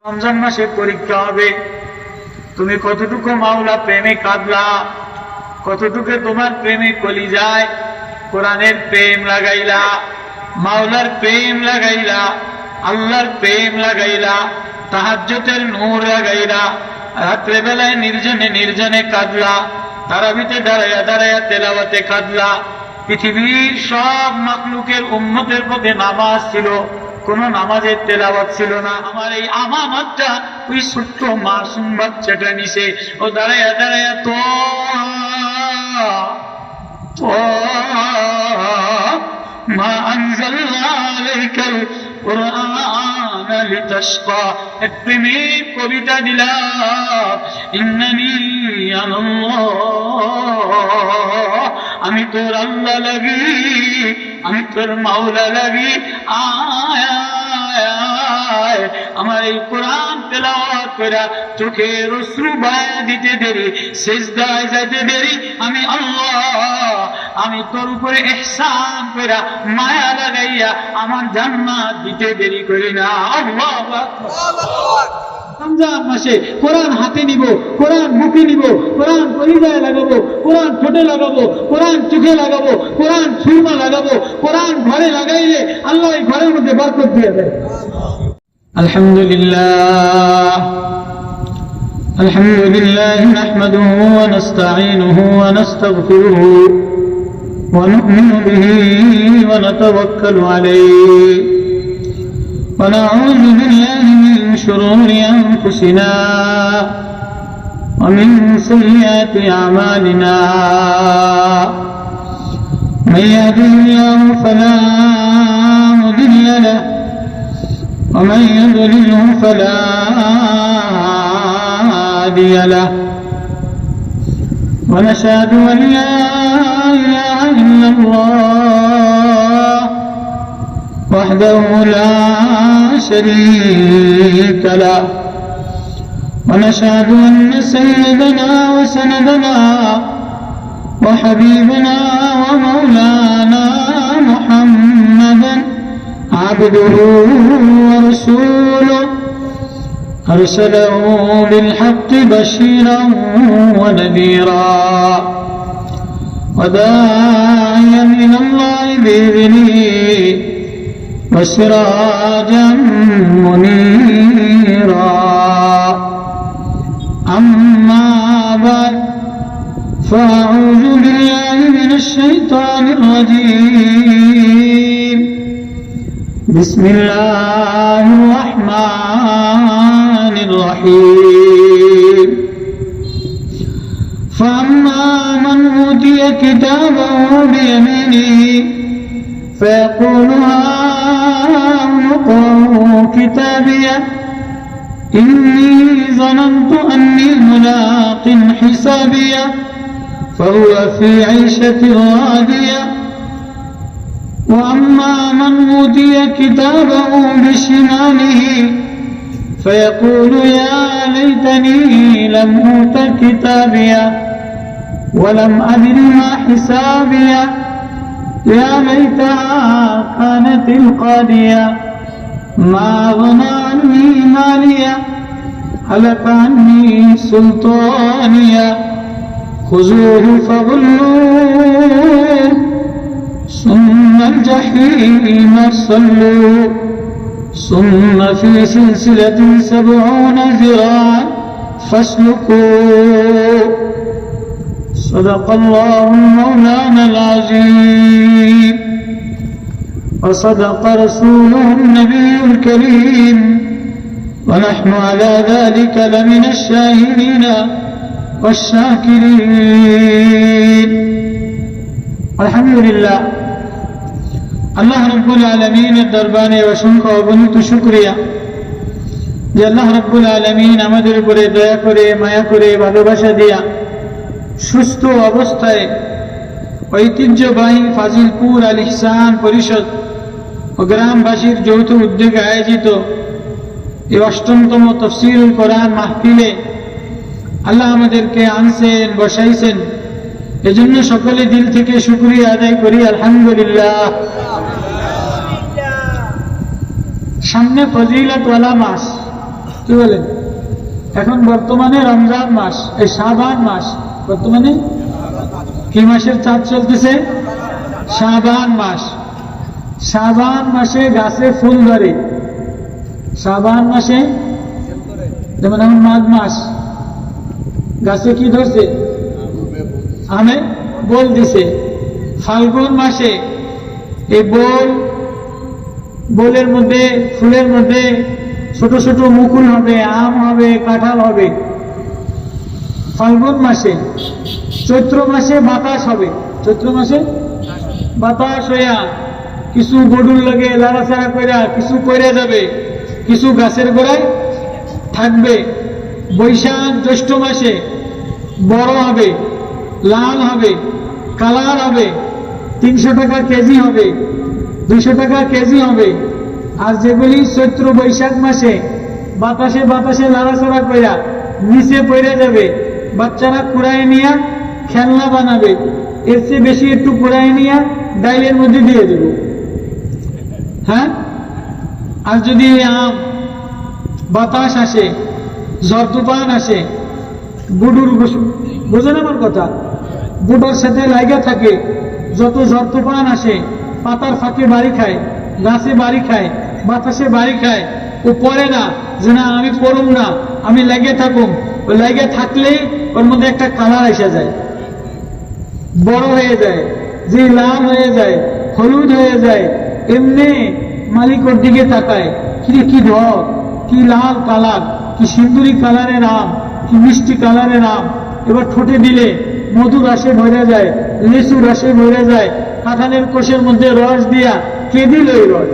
রমজান মাসে পরীক্ষা হবে, তুমি কতটুকু মাওলা প্রেমে কাঁদলা, কতটুকু তোমার প্রেমে কলিজায় কোরআনের প্রেম লাগাইলা, মাওলার প্রেম লাগাইলা, আল্লাহর প্রেম লাগাইলা, তাহাজ্জুদের নূর লাগাইলা, রাত্রে বেলায় নির্জনে নির্জনে কাঁদলা, তারাবিতে দাঁড়াইয়া দাঁড়াইয়া তেলাওয়াতে কাঁদলা। পৃথিবীর সব মাখলুকের উম্মতের পথে নামাজ ছিল, কোন নামাজের তেলাওয়াত ছিল না। আমার এই আমানতটা ওই ছোট্ট মাসুম বাচ্চাটা নিছে, ও দাঁড়াইয়া দাঁড়াইয়া তো মা আনজালনা আলাইকাল কুরআন লিতাশকা, এক প্রেমের কবিতা দিলাম, ইন্নানি আনাল্লাহ, আমি তোর আল্লাহ লাগি, আমি তোর মাওলা লাগি, আয় আমার এই কোরআন তেলাওয়াত কইরা চোখের অশ্রু বহায়া দিতে দেরি, সিজদায় যাইতে দেরি, আমি আল্লাহ, আমি তোর উপরে ইহসান কইরা মায়া লাগাইয়া আমার জান্নাত দিতে দেরি করি না। আল্লাহু আকবার। রমজান মাসে কোরআন হাতে নিব, কোরআন মুখে নিব, কোরআন কলিজায় লাগাবো, কোরআন ঠোঁটে লাগাবো, কোরআন চোখে লাগাবো, কোরআন সুরমা লাগাবো, কোরআন ঘরে লাগাইলে আল্লাহ এই ঘরের মধ্যে বরকত দিয়ে দেয়। আলহামদুলিল্লাহ আলহামদুলিল্লাহ নাহমাদুহু ওয়া নাস্তাঈনুহু ওয়া নাস্তাগফিরুহু ওয়া নু'মিনু বিহি ওয়া নাতাওয়াক্কালু আলাইহি ওয়া নাউযু বিল্লাহি মিন শুরুরি আনফুসিনা ওয়া মিন সাইয়্যাতি আ'মালিনা, মান ইয়াহদিহিল্লাহু ফালা মুদিল্লা লাহু ومن يضلله فلا هادي له، ونشهد أن لا إله إلا الله وحده لا شريك له، ونشهد أن سيدنا وسندنا وحبيبنا ومولانا محمدا عبده ورسوله، أرسله بالحق بشيرا ونذيرا وداعيا إلى الله بإذنه وسراجا منيرا. أما بعد، فأعوذ بالله من الشيطان الرجيم. بسم الله الرحمن الرحيم. فأما من أوتي كتابه بيمينه فيقول هاؤم اقرءوا كتابيه إني ظننت أني ملاق حسابيه فهو في عيشة راضية. وأما من أوتي كتابه بشماله فيقول يا ليتني لم أوت كتابيه ولم أدر ما حسابيه يا ليتها كانت القاضية ما أغنى عني ماليه هلك عني سلطانيه خذوه فغلوه ثم الجحيم صلوا ثم في سلسلة 70 ذراعا فاسلكوه. صدق الله مولانا العظيم وصدق رسوله النبي الكريم ونحن على ذلك لمن الشاهدين والشاكرين. الحمد لله। আল্লাহ রাব্বুল আলামিনের দরবারে অসংখ্য অগণিত শুকরিয়া যে আল্লাহ রাব্বুল আলামিন আমাদের উপরে দয়া করে, মায়া করে, ভালোবাসা দিয়া সুস্থ অবস্থায় ঐতিহ্যবাহী ফাজিলপুর আল ইহসান পরিষদ ও গ্রামবাসীর যৌথ উদ্যোগে আয়োজিত এই ৮ম তাফসীরুল কোরআন মাহফিলে আল্লাহ আমাদেরকে আনছেন, বসাইছেন, এজন্য সকলে দিল থেকে শুকরিয়া আদায় করি আলহামদুলিল্লাহ। সামনে ফজিলতওয়ালা মাস, কি বলেন? এখন বর্তমানে রমজান মাস, এই শাবান মাস, বর্তমানে কি মাসের চাঁদ চলতেছে? শাবান মাস। শাবান মাসে গাছে ফুল ধরে। শাবান মাসে, যেমন এখন মাঘ মাস, গাছে কি ধরছে? আমে বোল দিছে। ফাল্গুন মাসে এই বোলের মধ্যে, ফুলের মধ্যে ছোট ছোট মুকুল হবে, আম হবে, কাঁঠাল হবে। ফাল্গুন মাসে। চৈত্র মাসে বাতাস হবে। চৈত্র মাসে বাতাস হইয়া কিছু গরুর লাগে লাড়াচাড়া কইরা কিছু পড়ে যাবে, কিছু গাছের গোড়ায় থাকবে। বৈশাখ জ্যৈষ্ঠ মাসে বড় হবে, লাল হবে, কালার হবে, 300 টাকা কেজি হবে, 200 টাকা কেজি হবে। আর যেগুলি চৈত্র বৈশাখ মাসে বাতাসে বাতাসে লাড়াচাড়া কইরা নিচে পড়ে যাবে, বাচ্চারা কুড়ায় নিয়ে খেলনা বানাবে। এর চেয়ে বেশি একটু কুড়ায় নিয়ে ডাইলের মধ্যে দিয়ে দেব। হ্যাঁ, আর যদি আম বাতাস আসে, ঝড় তুফান আসে, বুডুর, বোঝেন আমার কথা? বুডোর সাথে লাগা থাকে, যত ঝড় তুফান আসে পাতার ফাঁকে বাড়ি খায়, গাছে বাড়ি খায়, বাতাসে বাড়ি খায়। ও পড়ে না যে না আমি পড়ুম না, আমি লেগে থাকুম। ও লেগে থাকলেই ওর মধ্যে একটা কালার এসে যায়, বড় হয়ে যায়, যে লাল হয়ে যায়, হলুদ হয়ে যায়। এমনি মালিক ওর দিকে তাকায়, কি ঢক, কি লাল কালার, কি সিন্দুরি কালারের আম, কি মিষ্টি কালারের আম। এবার ঠোঁটে দিলে মধু রসে ভরে যায়, লিচু রসে ভরে যায়। কাঁঠালের কোষের মধ্যে রস দিয়া কে দিল? এই রস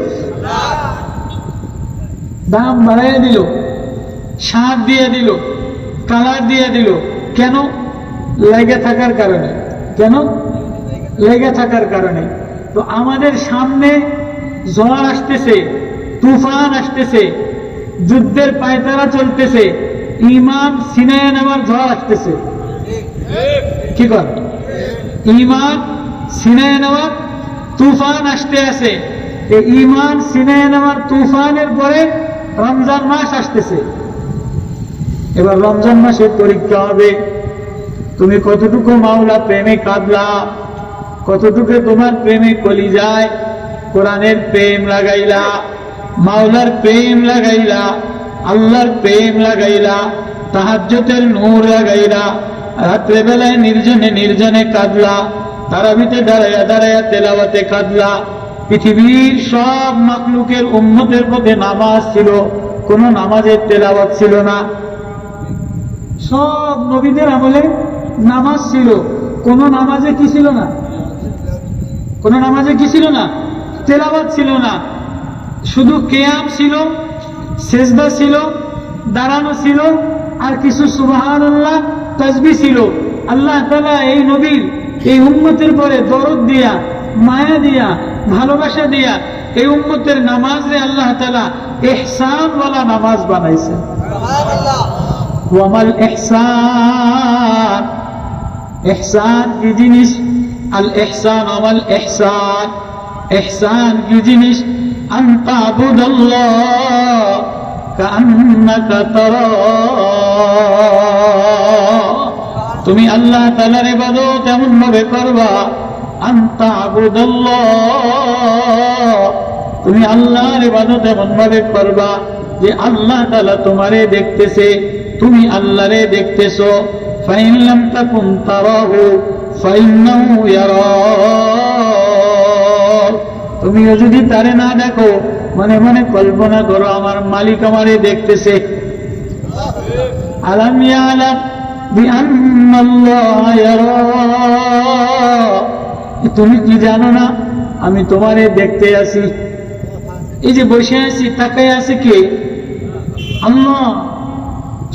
দাম বাড়াইয়া দিল, স্বাদ দিয়ে দিল, কালার দিয়ে দিল। কেন? লেগে থাকার কারণে। কেন? লেগে থাকার কারণে। তো আমাদের সামনে ঝড় আসতেছে, তুফান আসতেছে, যুদ্ধের পায়তারা চলতেছে, ইমান ছিনায় নেওয়ার ঝড় আসতেছে। কি কর? ইমান ছিনায় নেওয়ার তুফান আসতে আছে। এই ইমান ছিনায় নেওয়ার তুফানের পরে রমজান মাস আসতেছে। এবার রমজান মাসের পরীক্ষা হবে, তুমি কতটুকু মাওলা প্রেমে কাঁদলা, কতটুকু তোমার প্রেমে কলিজায় কোরআনের প্রেম লাগাইলা, মাওলার প্রেম লাগাইলা, আল্লাহর প্রেম লাগাইলা, তাহাজ্জুদের নূর লাগাইলা, রাত্রে বেলায় নির্জনে নির্জনে কাঁদলা, তারাবিতে দাঁড়াইয়া দাঁড়াইয়া তেলাওয়াতে কাঁদলা। পৃথিবীর সব মাখলুকের উম্মতের পথে নামাজ ছিল, কোন নামাজের তেলাওয়াত ছিল না। সব নবীদের আমলে নামাজ ছিল, কোন নামাজে কি ছিল না? কোন নামাজে কি ছিল না? তেলাওয়াত ছিল না। শুধু কিয়াম ছিল, সেজদা ছিল, দাঁড়ানো ছিল, আর কিছু সুবহানাল্লাহ তাসবিহ ছিল। আল্লাহ তাআলা এই নবীর এই উম্মতের পরে দরদ দিয়া, মায়া দিয়া, ভালোবাসা দিয়া এই উম্মতের নামাজে আল্লাহ তাআলা ইহসান ওয়ালা নামাজ বানাইছেন। সুবহানাল্লাহ। ওয়ামাল ইহসান, ইহসান কি জিনিস? আল ইহসান ওয়ামাল ইহসান, ইহসান কি জিনিস? আন তা'বুদাল্লাহ কাআন্নাকা তারা, তুমি আল্লাহ তাআলার ইবাদত এমন ভাবে করবা, আন তা'বুদাল্লাহ, তুমি আল্লাহর ইবাদত এমন ভাবে করবা যে আল্লাহ তাআলা তোমারে দেখতেছে, তুমি আল্লাহরে দেখতেছো। ফাইন লাম তাকুন তারাহু ফাইন্নাহু ইয়ারাক, তুমিও যদি তারে না দেখো, মনে মনে কল্পনা করো আমার মালিক আমারে দেখতেছে। আলাম ইয়ালাম বিআন্নাল্লাহ ইয়ারা, তুমি কি জানো না আমি তোমারে দেখতে আছি? এই যে বসে আছি, তাকায় আছে কে? আল্লাহ।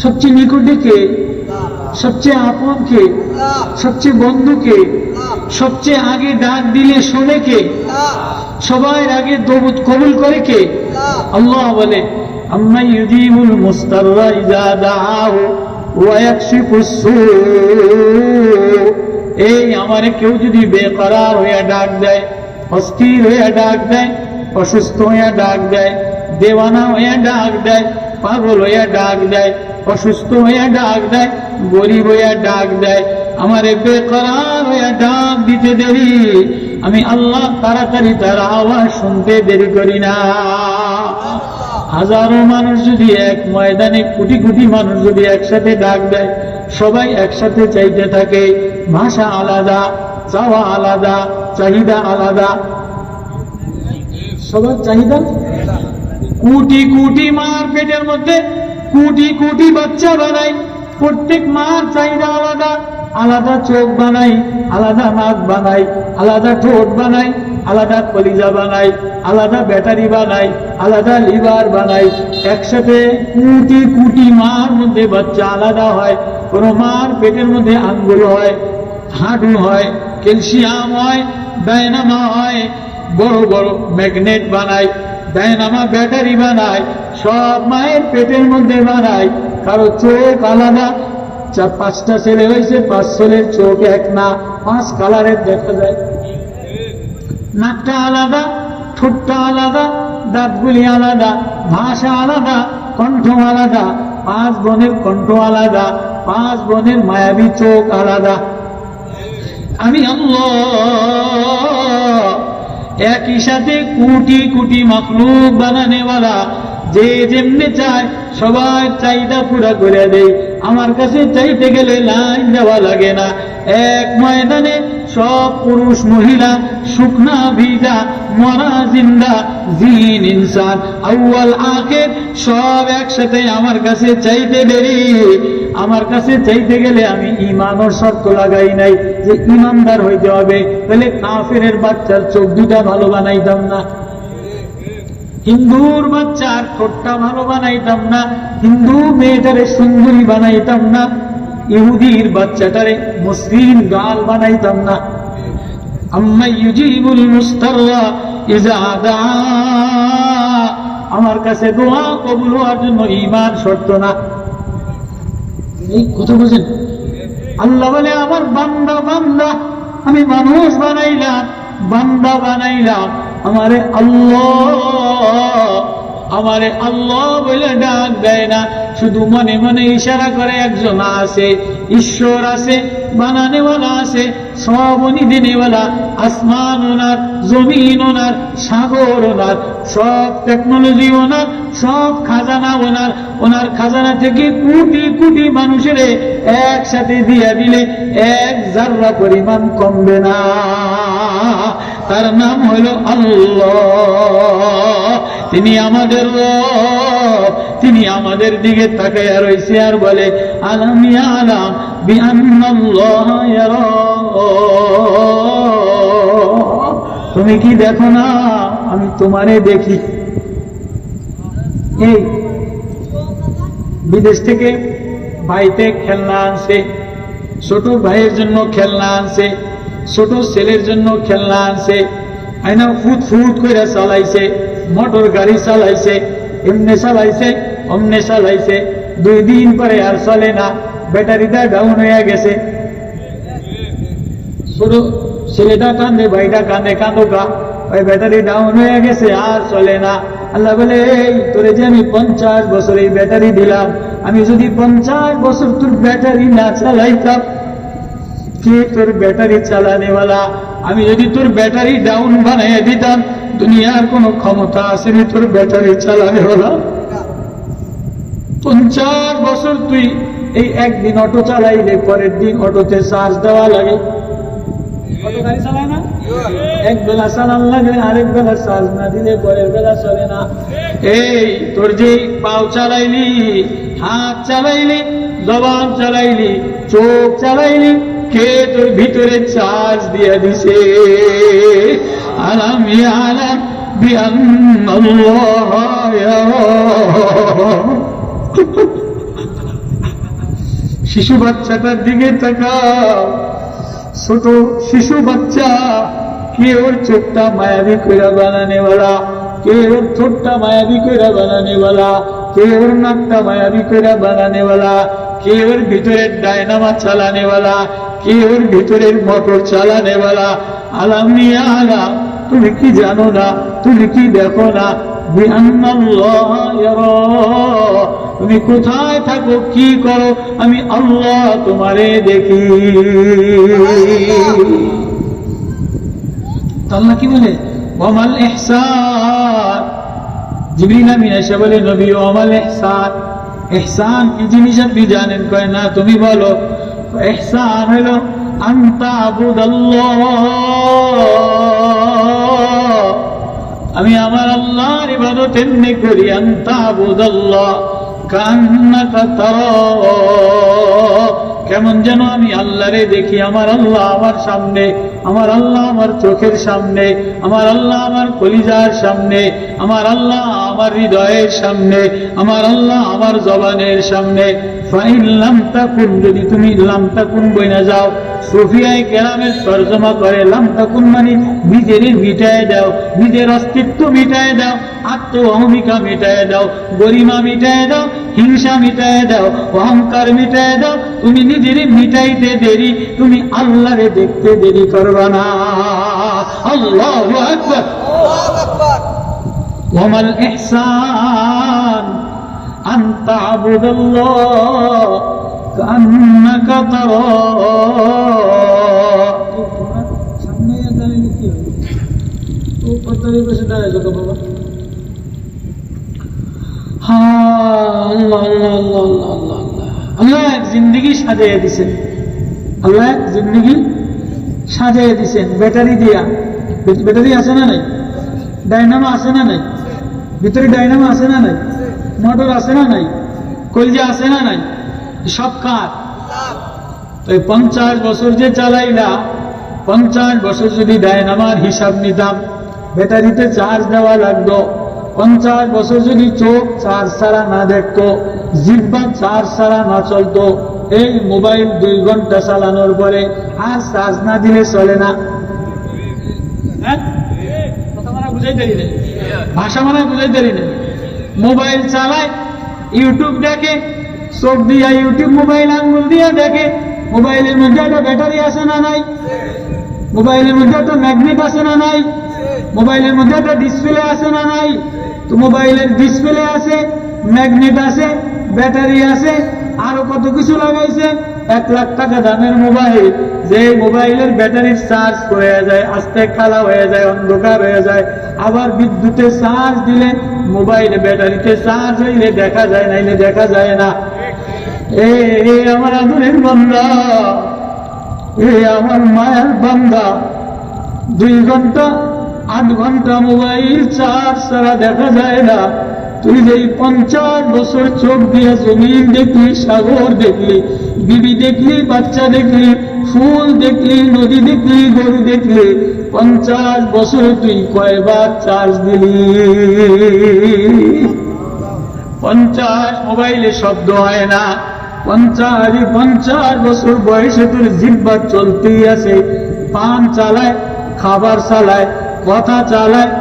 সবচেয়ে নিকটে কে? সবচেয়ে আপন কে? সবচেয়ে বন্ধু কে? সবচেয়ে আগে ডাক দিলে শোনে কে? সবার আগে দরুদ কবুল করে কে? আল্লাহ বলে আম্মা ইউজিবুল মুস্তাররা ইযা দাআহু ওয়া ইয়াকশিফুস সূ, এই আমারে কেউ যদি বেকরার হইয়া ডাক দেয়, অস্থির হইয়া ডাক দেয়, অসুস্থ হইয়া ডাক দেয়, দেওয়ানা হইয়া ডাক দেয়, পাগল হইয়া ডাক দেয়, অসুস্থ হইয়া ডাক দেয়, গরিব হইয়া ডাক দেয়, আমারে বেকরার হইয়া ডাক দিতে দেরি, আমি আল্লাহ তাড়াতাড়ি তার আওয়াজ শুনতে দেরি করি না। হাজারো মানুষ যদি এক ময়দানে, কোটি কোটি মানুষ যদি একসাথে ডাক দেয়, সবাই একসাথে চাইতে থাকে, ভাষা আলাদা, চাওয়া আলাদা, চাহিদা আলাদা, সবার চাহিদা। কোটি কোটি মার পেটের মধ্যে কোটি কোটি বাচ্চা বানাই, প্রত্যেক মার চাহিদা আলাদা, আলাদা চোখ বানাই, আলাদা নাক বানাই, আলাদা ঠোঁট বানাই, আলাদা কলিজা বানাই, আলাদা ব্যাটারি বানাই, আলাদা লিভার বানাই। একসাথে কোটি কোটি মার মধ্যে বাচ্চা আলাদা হয়। কোন মার পেটের মধ্যে আঙ্গুল হয়, হাঁটু হয়, ক্যালসিয়াম হয়, ডায়নামা হয়, বড় বড় ম্যাগনেট বানাই, ডায়নামা ব্যাটারি বানায়, সব মায়ের পেটের মধ্যে বানায়। কারো চোখ আলাদা, 4-5টা ছেলে হয়েছে, 5 ছেলের চোখ এক না, 5 কালারের দেখা যায়। নাকটা আলাদা, ঠোঁটটা আলাদা, দাঁতগুলি আলাদা, ভাষা আলাদা, কণ্ঠ আলাদা, 5 বোনের কণ্ঠ আলাদা, 5 বোনের মায়াবী চোখ আলাদা। আমি আল্লাহ একই সাথে কোটি কোটি মাখলুক বানানেওয়ালা, যে যেমনি চায় সবার চাহিদা পুরা করে দেয়। আমার কাছে চাইতে গেলে লাইন দেওয়া লাগে না। এক ময়দানে সব পুরুষ মহিলা, শুকনা ভিজা, মরা জিন্দা, জিন ইনসান, আউয়াল আখির সব একসাথে আমার কাছে চাইতে দেরি। আমার কাছে চাইতে গেলে আমি ঈমানের শর্ত লাগাই নাই যে ঈমানদার হইতে হবে, তাহলে কাফেরের বাচ্চার চোখ দুটা ভালো বানাইতাম না, হিন্দুর বাচ্চার ঠোঁটটা ভালো বানাইতাম না, হিন্দু মেয়েটারে সুন্দরী বানাইতাম না, ইহুদির বাচ্চাটারে মুসলিম গাল বানাইতাম না। আম্মা ইউজিবুল মুস্তাররা ইযা দা, আমার কাছে দোয়া কবুল হওয়ার জন্য ঈমান শর্ত না। এই কথা বুঝেন? আল্লাহ বলে আমার বান্দা বান্দা, আমি মানুষ বানাইলাম, বান্দা বানাইলাম, আমারে আল্লাহ বলে ডাক দেয় না, শুধু মনে মনে ইশারা করে। একজন আছে, ঈশ্বর আছে, বানানেওয়ালা আছে, সব উনি দিনেওয়ালা, আসমান ওনার, জমিন ওনার, সাগর ওনার, সব টেকনোলজি ওনার, সব খাজানা ওনার। ওনার খাজানা থেকে কোটি কোটি মানুষের একসাথে দিয়া দিলে 1 জাররা পরিমাণ কমবে না। তার নাম হলো আল্লাহ। তিনি আমাদের রব, তিনি আমাদের দিকে তাকায়া রইছে আর বলে আলাম ইয়ালাম বিআন্নাল্লাহ ইয়ারা, তুমি কি দেখো না আমি তোমারে দেখি। এই বিদেশ থেকে ভাইতে খেলনা আনছে, ছোট ভাইয়ের জন্য খেলনা আনছে, ছোট ছেলের জন্য খেলনা আনছে, আইনা ফুট ফুট করে চালাইছে, মোটর গাড়ি চালাইছে, এমনে চালাইছে অমনে চালাইছে, 2 দিন পরে আর চলে না, ব্যাটারিটা ডাউন হয়ে গেছে। ছোট ছেলেটা কান্দে, ভাইটা কান্দে, কান্দোকা, ওই ব্যাটারি ডাউন হয়ে গেছে, আর চলে না। আল্লাহ বলে এই তোরে যে আমি 50 বছর এই ব্যাটারি দিলাম, আমি যদি 50 বছর তোর ব্যাটারি না চালাইতাম, কে তোর ব্যাটারি চালানেওয়ালা? আমি যদি তোর ব্যাটারি ডাউন বানাইয়া দিতাম, দুনিয়ার কোন ক্ষমতা আসেনি তোর ব্যাটারি চালানেওয়ালা। 50 বছর তুই এই একদিন অটো চালাইলে পরের দিন অটোতে চার্জ দেওয়া লাগে। অটো গাড়ি চালায় না, এক বেলা চালান লাগে, আরেক বেলা চার্জ না দিলে পরের বেলা চলে না। এই তোর যে পাও চালাইলি, হাত চালাইলি, জবান চালাইলি, চোখ চালাইলি, কে তোর ভিতরে চার্জ দিয়ে দিছে? আলাম ইয়ালাম বিআন্নাল্লাহ ইয়ারা। শিশু বাচ্চাটার দিকে তাকাও, ছোট শিশু বাচ্চা, কে ওর চোখটা মায়াবী কইরা বানানেওয়ালা, কে ওর ঠোঁটটা মায়াবী কইরা বানানেওয়ালা, কে ওর নাকটা মায়াবী কইরা বানানেওয়ালা, কে ওর ভিতরের ডায়নামা চালানেওয়ালা, কে ওর ভিতরের মোটর চালানেওয়ালা। আলাম ইয়ালাম, তুমি কি জানো না? তুমি কি দেখো না? বিআন্নাল্লাহ ইয়ারা, তুমি কোথায় থাকো কি করো আমি আল্লাহ তোমারে দেখি। আল্লাহ কি বলে ওয়ামাল ইহসান, জিবরিল আমিন এসে বলে নবী ওয়ামাল ইহসান, ইহসান কি জিনিস আপনি জানেন? কয় না, তুমি বলো। ইহসান হলো আনতা আবুদাল্লাহ, আমি আমার আল্লাহর ইবাদত এমনি করি, আনতা আবুদাল্লাহ কান্নাকা তারা, কেমন যেন আমি আল্লাহরে দেখি। আমার আল্লাহ আমার সামনে, আমার আল্লাহ আমার চোখের সামনে, আমার আল্লাহ আমার কলিজার সামনে, আমার আল্লাহ আমার হৃদয়ের সামনে, আমার আল্লাহ আমার জবানের সামনে। ফাইন লাম তাকুন, যদি তুমি লাম তাকুন বইনা যাও, সুফিয়ায়ে কেরামের তরজমা করে লাম তাকুন মানে নিজের মিটায় দাও, নিজের অস্তিত্ব মিটায় দাও, আত্ম অহমিকা মিটায় দাও, গরিমা মিটায় দাও, হিংসা মিটায় দাও, অহংকার মিটায় দাও। তুমি নিজের মিটাইতে দেরি, তুমি আল্লাহরে দেখতে দেরি করবা না। আল্লাহু আকবার। ওয়ামাল ইহসান আন তা'বুদাল্লাহ কান্নাকা তারা, সামনে দাঁড়িয়ে কি হবে? ও পর্দার পাশে দাঁড়ায় যত বাবা। আল্লাহ আল্লাহ আল্লাহ আল্লাহ আল্লাহ, আল্লাহ এক জিন্দগি সাজাইয়া দিছেন, আল্লাহ এক জিন্দগি সাজাইয়া দিছেন ব্যাটারি দিয়া। ব্যাটারি আছে না নাই? ডাইনামো আছে না নাই? ভিতরে ডাইনামো আছে না নাই? মোটর আছে না নাই? কলজা আছে না নাই? সব কার? তো 50 বছর যে চালাইলা, 50 বছর যদি ডাইনামার হিসাব নিতাম, ব্যাটারিতে চার্জ দেওয়া লাগতো, 50 বছর যদি চোখ চার্জ ছাড়া না দেখতো, জিহ্বা চার্জ ছাড়া না চলতো, এই মোবাইল 2 ঘন্টা চালানোর পরে আর চার্জ না দিলে চলে না। কথা মানে বুঝাই দেরি নেই, ভাষা মানে বুঝাই দেরি নেই। মোবাইল চালায়, ইউটিউব দেখে, চোখ দিয়া ইউটিউব, মোবাইল আঙ্গুল দিয়ে দেখে। মোবাইলের মধ্যে একটা ব্যাটারি আছে না নাই? মোবাইলের মধ্যে একটা ম্যাগনেট আছে না নাই? মোবাইলের মধ্যে একটা ডিসপ্লে আছে না নাই? তো মোবাইলের ডিসপ্লে আছে, ম্যাগনেট আছে, ব্যাটারি আছে, আরো কত কিছু লাগাইছে। 1 লাখ টাকা দামের মোবাইল, যে মোবাইলের ব্যাটারির চার্জ হয়ে যায়, আস্তে কালা হয়ে যায়, অন্ধকার হয়ে যায়। আবার বিদ্যুতে চার্জ দিলে মোবাইল ব্যাটারিতে চার্জ হইলে দেখা যায়, নাইলে দেখা যায় না। এ আমার আদরের বান্দা, এ আমার মায়ের বান্দা, 2 ঘন্টা 8 ঘন্টা মোবাইল চার্জ ছাড়া দেখা যায় না। তুই যে 50 বছর চোখ দিয়ে জমিন দেখলি, সাগর দেখলি, বিবি দেখলি, বাচ্চা দেখলি, ফুল দেখলি, নদী দেখলি, গরু দেখলি, 50 বছরে তুই কয়বার চার্জ দিলি? 50 মোবাইলে শব্দ হয় না। 50 বছর বয়সে তোর জিহ্বা চলতেই আছে, পান চালায়, খাবার চালায়, কথা চালায়,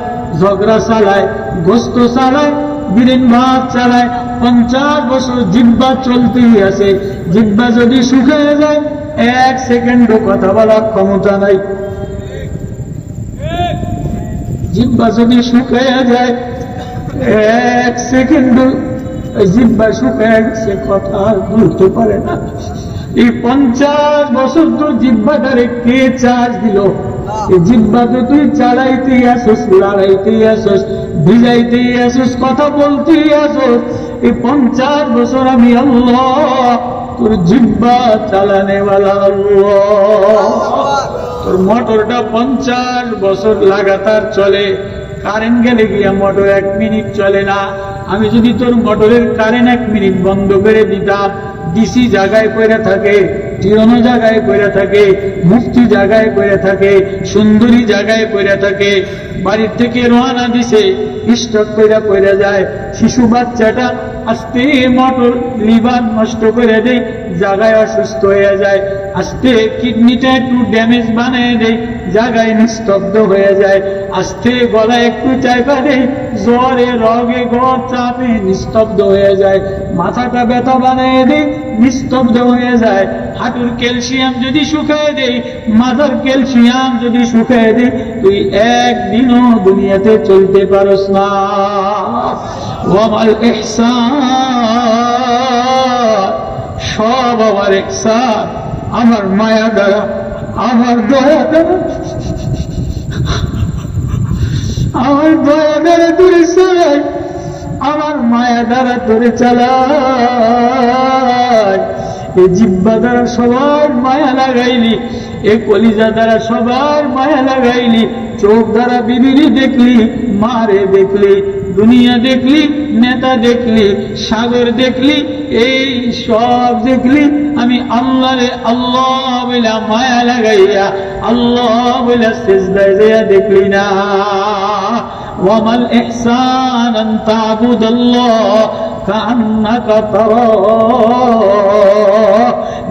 ঝগড়া চালায়, গোস্ত চালায়, বিরিন ভাত চালায়। 50 বছর জিহ্বা চলতেই আছে। জিহ্বা যদি শুকিয়ে যায়, 1 সেকেন্ডও কথা বলার ক্ষমতা নাই। জিহ্বা যদি শুকিয়ে যায়, 1 সেকেন্ডও জিহ্বা শুকিয়ে গেছে, কথা বলতে পারে না। এই 50 বছর তো জিহ্বাটারে কে চার্জ দিল? এই জিহ্বা তো তুই চালাইতেই আসোস, লড়াইতেই আসোস, ভিজাইতেই আসোস, কথা বলতেই আসোস। এই 50 বছর আমি আল্লাহ, তোর জিহ্বা চালানেওয়ালা আল্লাহ। তোর মোটরটা 50 বছর লাগাতার চলে, কারেন্ট গেলে গিয়া মোটর 1 মিনিট চলে না। আমি যদি তোর মোটরের কারেন্ট 1 মিনিট বন্ধ করে দিতাম, ডিসি জায়গায় পড়ে থাকে, টিরনো জায়গায় পড়ে থাকে, মুফতি জায়গায় পড়ে থাকে, সুন্দরী জায়গায় পড়ে থাকে, বাড়ির থেকে রওনা দিছে, স্টক করে পড়ে যায়, শিশু বাচ্চাটা আস্তে মোটর লিভার নষ্ট করে দেয়, জায়গায় অসুস্থ হয়ে যায়, আস্তে কিডনিটা একটু ড্যামেজ বানিয়ে দেয়, জায়গায় নিস্তব্ধ হয়ে যায়, আস্তে গলায় একটু চাপা দেয়, জ্বরে রগে গড় চাপে নিস্তব্ধ হয়ে যায়, মাথাটা ব্যথা বানিয়ে দেয়, নিস্তব্ধ হয়ে যায়। হাঁটুর ক্যালসিয়াম যদি শুকিয়ে দেয়, মাথার ক্যালসিয়াম যদি শুকিয়ে দেয়, তুই একদিনও দুনিয়াতে চলতে পারস না। ওয়ামাল ইহসান, সব আমার ইহসান, আমার মায়া দ্বারা, আমার দয়া দ্বারা, আমার দয়া দ্বারা তোরে চালাই, আমার মায়া দ্বারা তোরে চালাই। এই জিহ্বা দ্বারা সবার মায়া লাগাইলি, এই কলিজা দ্বারা সবার মায়া লাগাইলি, চোখ দ্বারা বিবিরি দেখলি, মারে দেখলি, দুনিয়া দেখলি, নেতা দেখলি, সাগর দেখলি, এই সব দেখলি। আমি আল্লাহ রে আল্লাহ বলে মায়া লাগাইয়া আল্লাহ বলে সিজদায় যাইয়া দেখলি না। ওয়ামাল ইহসান আন তা'বুদাল্লাহ কাআন্নাকা তারাহ,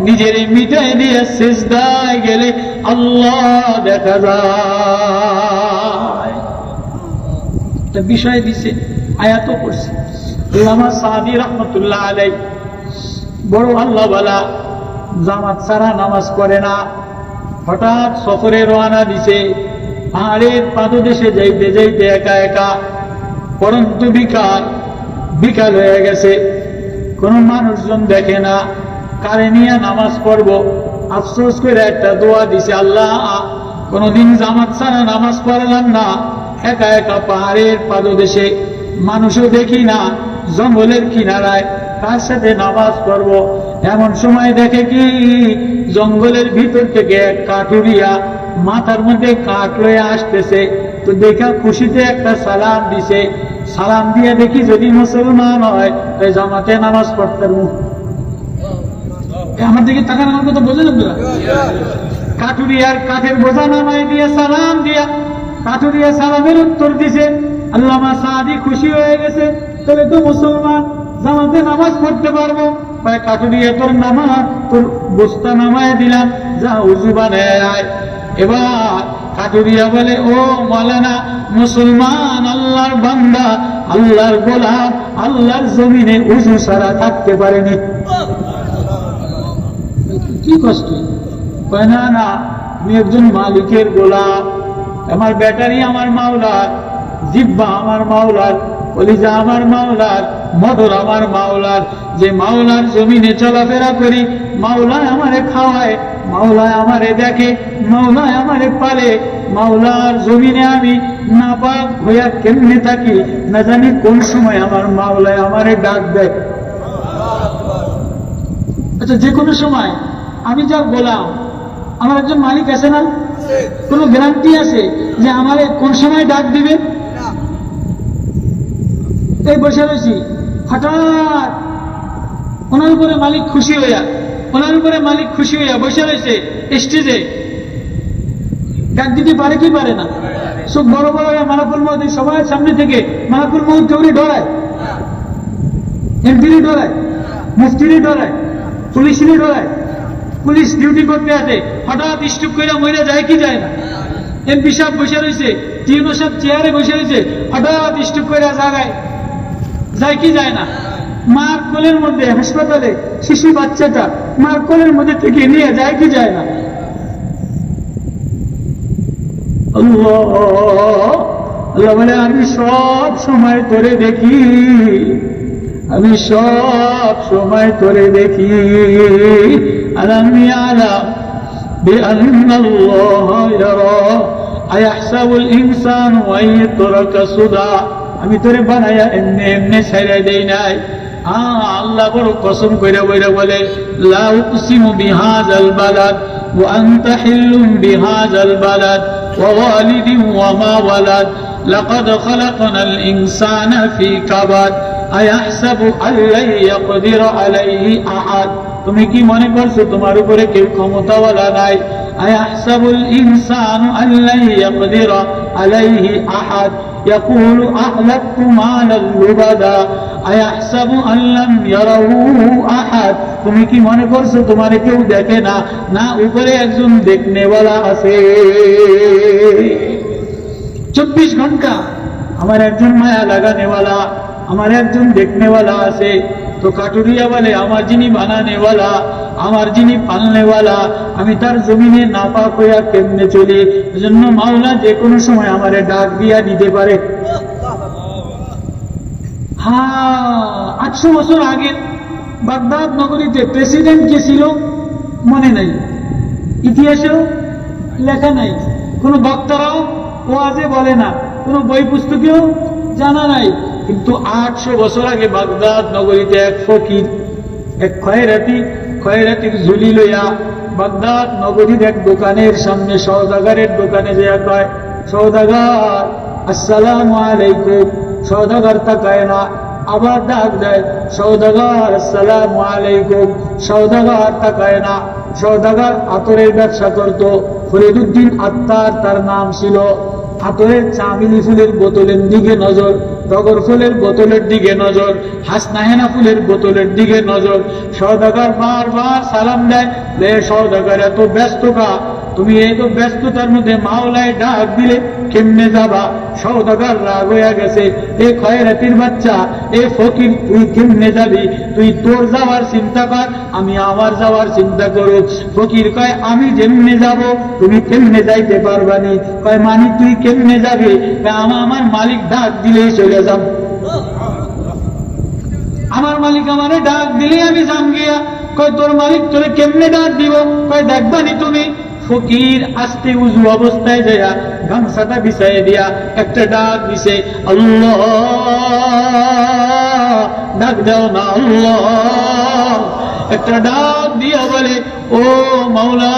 নিজের মিটাই দিয়ে সিজদায় গেলে আল্লাহ দেখা যায়। একটা বিষয় দিছে, আয়াতও পড়ছে। আল্লামা সাদি রহমতুল্লাহ আলাইহি বড় আল্লাহ বালা, জামাত ছাড়া নামাজ পড়ে না। হঠাৎ সফরে রওনা দিছে, পাহাড়ের পাদদেশে যাইতে যাইতে একা একা, পরন্তু বিকাল হয়ে গেছে, কোন মানুষজন দেখে না, কারে নিয়ে নামাজ পড়বো। আফসোস করে একটা দোয়া দিছে, আল্লাহ কোনদিন জামাত ছাড়া নামাজ পড়লাম না, একা একা পাহাড়ের পাদদেশে, মানুষও দেখি না, জঙ্গলের কিনারায়, কার সাথে নামাজ পড়বো। এমন সময় দেখে কি জঙ্গলের ভিতর থেকে এক কাঠুরিয়া মাথার মধ্যে কাঠ লয়ে আসতেছে। তো দেখা খুশিতে একটা সালাম দিছে, সালাম দিয়ে দেখি যদি মুসলমান হয় তাই জামাতে নামাজ পড়তে। আমার দিকে তাকান, আমার কথা বোঝেন আপনারা? কাঠুরিয়ার কাঠের বোঝা নামাই দিয়ে সালাম দিয়া কাঠুরিয়া সালামের উত্তর দিছে। আল্লামা সাদি খুশি হয়ে গেছে, তবে তো মুসলমান, জামাতে নামাজ পড়তে পারবো। কাঠুরিয়া তোর বস্তা নামায় দিলাম, যা উজু বানায় আয়। এবার কাঠুরিয়া বলে, ও মাওলানা, মুসলমান আল্লাহর বান্দা, আল্লাহর গোলাম, আল্লাহর জমিনে উজু ছাড়া থাকতে পারেনি। কি কষ্ট! কয় না না, আমি একজন মালিকের গোলাম, আমার ব্যাটারি আমার মাওলার, জিহ্বা আমার মাওলার, কলিজা আমার মাওলার, মোটর আমার মাওলার। যে মাওলার জমিনে চলাফেরা করি, মাওলায় আমারে খাওয়ায়, মাওলায় আমারে দেখে, মাওলায় আমারে পালে। মাওলার জমিনে আমি নাপাক হইয়া কেমনে থাকি, না জানি কোন সময় আমার মাওলায় আমারে ডাক দেয়। আচ্ছা, যে কোনো সময় আমি যা গোলাম, আমার একজন মালিক আছে না? কোন গ্যারান্টি আছে যে আমারে কোন সময় ডাক দিবে? এই বসে রয়েছি, হঠাৎ ওনার উপরে মালিক খুশি হইয়া বসে রয়েছে স্টেজে, ডাক দিতে পারে কি পারে না? সব বড় বড় মালাকুল মউত সবার সামনে থেকে মালাকুল মউত কেউরে ডরায়, এমপিরে ডরায়, মুফতিরে ডরায়, পুলিশরে ডরায়। পুলিশ ডিউটি করতে আছে, হঠাৎ স্ট্রোক করে মরে যায় কি যায় না? এমপি সাহেব বসে রয়েছে, টিএনও সাহেব চেয়ারে বসে রয়েছে, হঠাৎ স্ট্রোক করে জায়গায় যায় কি যায় না? মার কোলের মধ্যে হাসপাতালে শিশু বাচ্চাটা মার কোলের মধ্যে থেকে নিয়ে যায় কি যায় না? আল্লাহ বলে, আমি সব সময় তোরে দেখি, আমি সব সময় তোরে দেখি। আলাম ইয়ালাম বিআন্নাল্লাহা ইয়ারা আয়াহসাবুল ইনসানু আন ইউতরাকা সুদা। আমি তোরে বানায়া এমনি এমনি ছেড়ে দেই নাই। আল্লাহ বড় কসম কইরা বইরা বলে, লা উকসিমু বিহাযাল বালাদ ওয়া আনতা হিল্লুম বিহাযাল বালাদ ওয়া ওয়ালিদিন ওয়া মা ওয়ালাদ লাকাদ খালাকনাল ইনসানা ফি কাবাদ আয়াহসাবু আল্লান ইয়াকদিরা আলাইহি আহাদ। তুমি কি মনে করছো তোমার উপরে কেউ ক্ষমতাওয়ালা নাই? আয়াহসাবুল ইনসানু আল্লান ইয়াকদিরা আলাইহি আহাদ ইয়াকুলু আহলাকতু মালাল লুবাদা আয়াহসাবু আল্লাম ইয়ারাহু আহাদ। তুমি কি মনে করছো তোমারে কেউ দেখে না? না, উপরে একজন দেখনেওয়ালা আছে। 24 ঘন্টা আমার একজন মায়া লাগানেওয়ালা, আমার একজন দেখনেওয়ালা আছে। তো কাটুরিয়া বলে, আমার যিনি বানানেওয়ালা, আমার যিনি পালনেওয়ালা, আমি তার জমিনে নাপাক হইয়া কেমনে চলি? এজন্য মাওলা যে কোনো সময় আমারে ডাক দিয়া দিতে পারে। 800 বছর আগে বাগদাদ নগরীতে প্রেসিডেন্ট কে ছিল মনে নাই, ইতিহাসেও লেখা নাই, কোন বক্তারাও ওয়াজে বলে না, কোন বই পুস্তকেও জানা নাই। কিন্তু 800 বছর আগে বাগদাদ নগরীতে এক ফকির, এক খয়রাতির ঝুলি লইয়া বাগদাদ নগরীর এক দোকানের সামনে সওদাগারের দোকানে যেয়া কয়, সওদাগার আসসালামু আলাইকুম। সওদাগার তাকায় না, আবার ডাক দেয়, সওদাগার আসসালামু আলাইকুম। সওদাগার তাকায় না। সওদাগার আতরের ব্যবসা করত, ফরিদুদ্দিন আত্তার তার নাম ছিল। আতরের চামেলি ফুলের বোতলের দিকে নজর, টগর ফুলের বোতলের দিকে নজর, হাসনাহেনা ফুলের বোতলের দিকে নজর। সওদাগার বারবার সালাম দেয়, লে সওদাগার এত ব্যস্ত কা? তুমি এই তো ব্যস্ততার মধ্যে মাওলায় ডাক দিলে কেমনে যাবা? সওদাগার রাগ হইয়া গেছে, এ খয়রাতির বাচ্চা, এ ফকির, তুই কেমনে যাবি? তুই তোর যাওয়ার চিন্তা কর, আমি আমার যাওয়ার চিন্তা করো। ফকির কয়, আমি যেমনে যাব তুমি কেমনে যাইতে পারবানি? কয়, মানি তুই কেমনে যাবি? আমার মালিক ডাক দিলেই চলে যাব, আমার মালিক আমারে ডাক দিলেই আমি যাম গিয়া। কয়, তোর মালিক তোরে কেমনে ডাক দিব? কয়, দেখবানি তুমি। ফকির আস্তে উজু অবস্থায় যাইয়া গামছাটা বিছাইয়ে দিয়া একটা ডাক দিছে, আল্লাহ, ডাক দাও না আল্লাহ। একটা ডাক দিয়া বলে, ও মাওলা,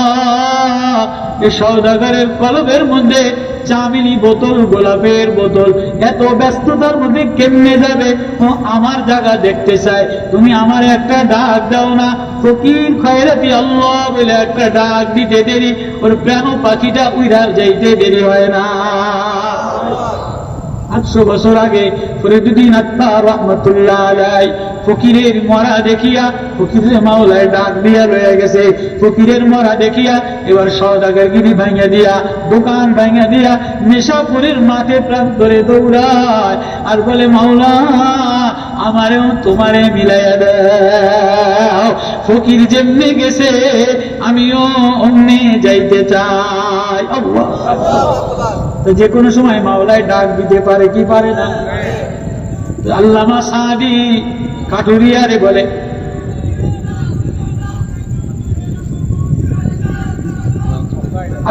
এই সওদাগারের কলবের মধ্যে চামেলি বোতল, গোলাপের বোতল, এত ব্যস্ততার মধ্যে কেমনে যাবে? ও আমার জায়গা দেখতে চায়, তুমি আমার একটা ডাক দাও না। ফকির খয়রাতি আল্লাহ বলে একটা ডাক দিতে দেরি, ওর প্রাণ পাখিটা উড়া যাইতে দেরি হয় না। 800 বছর আগে ফরিদুদ্দিন আত্তার রহমতুল্লাহ আলাইহি ফকিরের মরা দেখিয়া, ফকিরের মাওলায় ডাক দিয়া লয়ে গেছে। ফকিরের মরা দেখিয়া এবার সওদাগরগিরি ভাঙিয়া দিয়া, দোকান ভাঙিয়া দিয়া নেশাপুরের মাঠে প্রাণ ধরে দৌড়ায় আর বলে, মাওলা, আমারেও তোমারে মিলাইয়া দাও। ফকির যেমনে গেছে আমিও অমনে যাইতে চাই। তো যে কোনো সময় মাওলায় ডাক দিতে পারে কি পারে না? আল্লামা সাদি কাটুরিয়ারে বলে,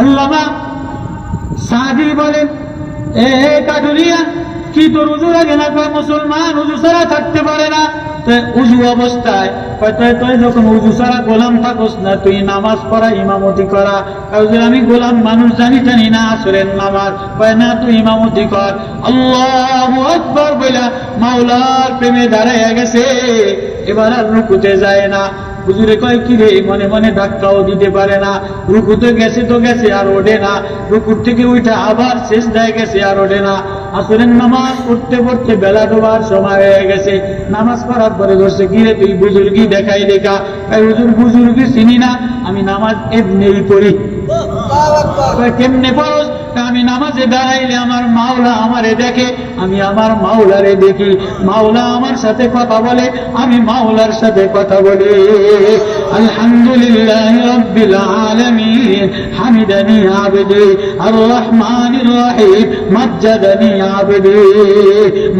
আল্লামা সাদি বলেন, এ কাটুরিয়া, কি তোর উজু লাগে না? কয়, মুসলমান উজু ছাড়া থাকতে পারে না। উজু অবস্থায় তুই যখন উজু ছাড়া গোলাম থাকস না, তুই নামাজ পড়া, ইমামতি করা। আমি গোলাম মানুষ, জানি না আসরের নামাজ। কয়, না, তুই ইমামতি কর। আল্লাহু আকবার বইলা মাওলার প্রেমে দাঁড়াইয়া গেছে, এবার আর রুকুতে যায় না। হুজুরে কয়, কি রে, মনে মনে ধাক্কাও দিতে পারে না। রুকুতে গেছে তো গেছে, আর ওঠে না। রুকুর থেকে উঠে আবার সিজদায় গেছে, আর ওঠে না। আসরের নামাজ পড়তে পড়তে বেলা ডোবার সময় হয়ে গেছে। নামাজ পড়ার পরে ধরছে, কি রে তুই বুজুর্গি দেখাই দেখা? হুজুর, বুজুর্গি চিনি না, আমি নামাজ এমনিই পড়ি। কেমনে পড়স? আমি নামাজে দাঁড়াইলে আমার মাওলা আমারে দেখে, আমি আমার মাওলারে দেখি। মাওলা আমার সাথে কথা বলে, আমি মাওলার সাথে কথা বলি। আলহামদুলিল্লাহ রাব্বিল আলামিন, হামিদানি আবদি, আর রহমানির রহিম, মাজ্জাদানি আবদি,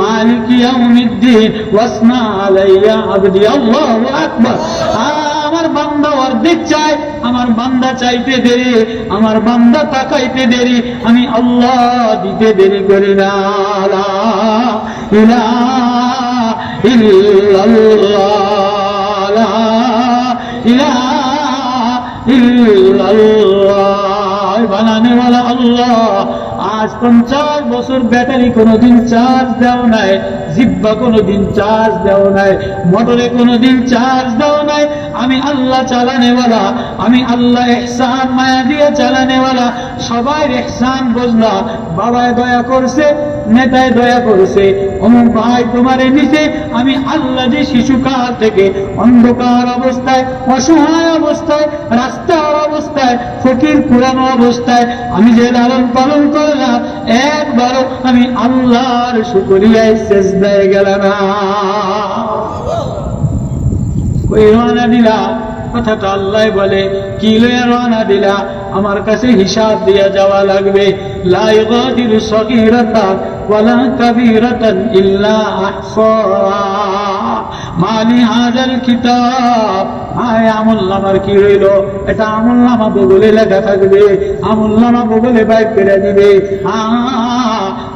মালিকি ইয়াউমিদ্দিন, ওয়াসনা আলাইয়া আবদি। আল্লাহু আকবার। আমার বান্দা অর্ধেক চায়, আমার বান্দা চাইতে দেরি, আমার বান্দা তাকাইতে দেরি, আমি আল্লাহ দিতে দেরি করি না। লা ইলাহা ইল্লাল্লাহ, লা ইলাহা ইল্লাল্লাহ, বানানে ওয়ালা আল্লাহ। আজ 50 বছর ব্যাটারি কোনোদিন চার্জ দেও নাই, জিব্বা কোনোদিন চার্জ দেও নাই, মোটরে কোনোদিন চার্জ দেও নাই। আমি আল্লাহ চালানেওয়ালা, আমি আল্লাহ ইহসান মায়া দিয়ে চালানেওয়ালা। সবাই ইহসান বুঝলা, বাবায় দয়া করছে, নেতায় দয়া করছে, অমুক ভাই তোমারে নিচে। আমি আল্লাহ যে শিশুকাল থেকে অন্ধকার অবস্থায়, অসহায় অবস্থায়, রাস্তার অবস্থায়, ফকির পুরানো অবস্থায় আমি যে লালন পালন করলাম, একবারও আমি আল্লাহর শুকরিয়ায় সেজদায় গেলাম না। কই রওনা দিলাম কথাটা আল্লাহ বলে, কি লইয়া রওনা দিলা? আমার কাছে হিসাব দিয়া যাওয়া লাগবে। লা ইগাদিরু সগীরাতান ওয়ালা কাবীরাতান ইল্লা আহসাহা মালি হাযাল কিতাব। আয় আমলনামার কি হইল? এটা আমলনামা বগলে লেখা থাকবে, আমলনামা বগলে বাইর করে দিবে।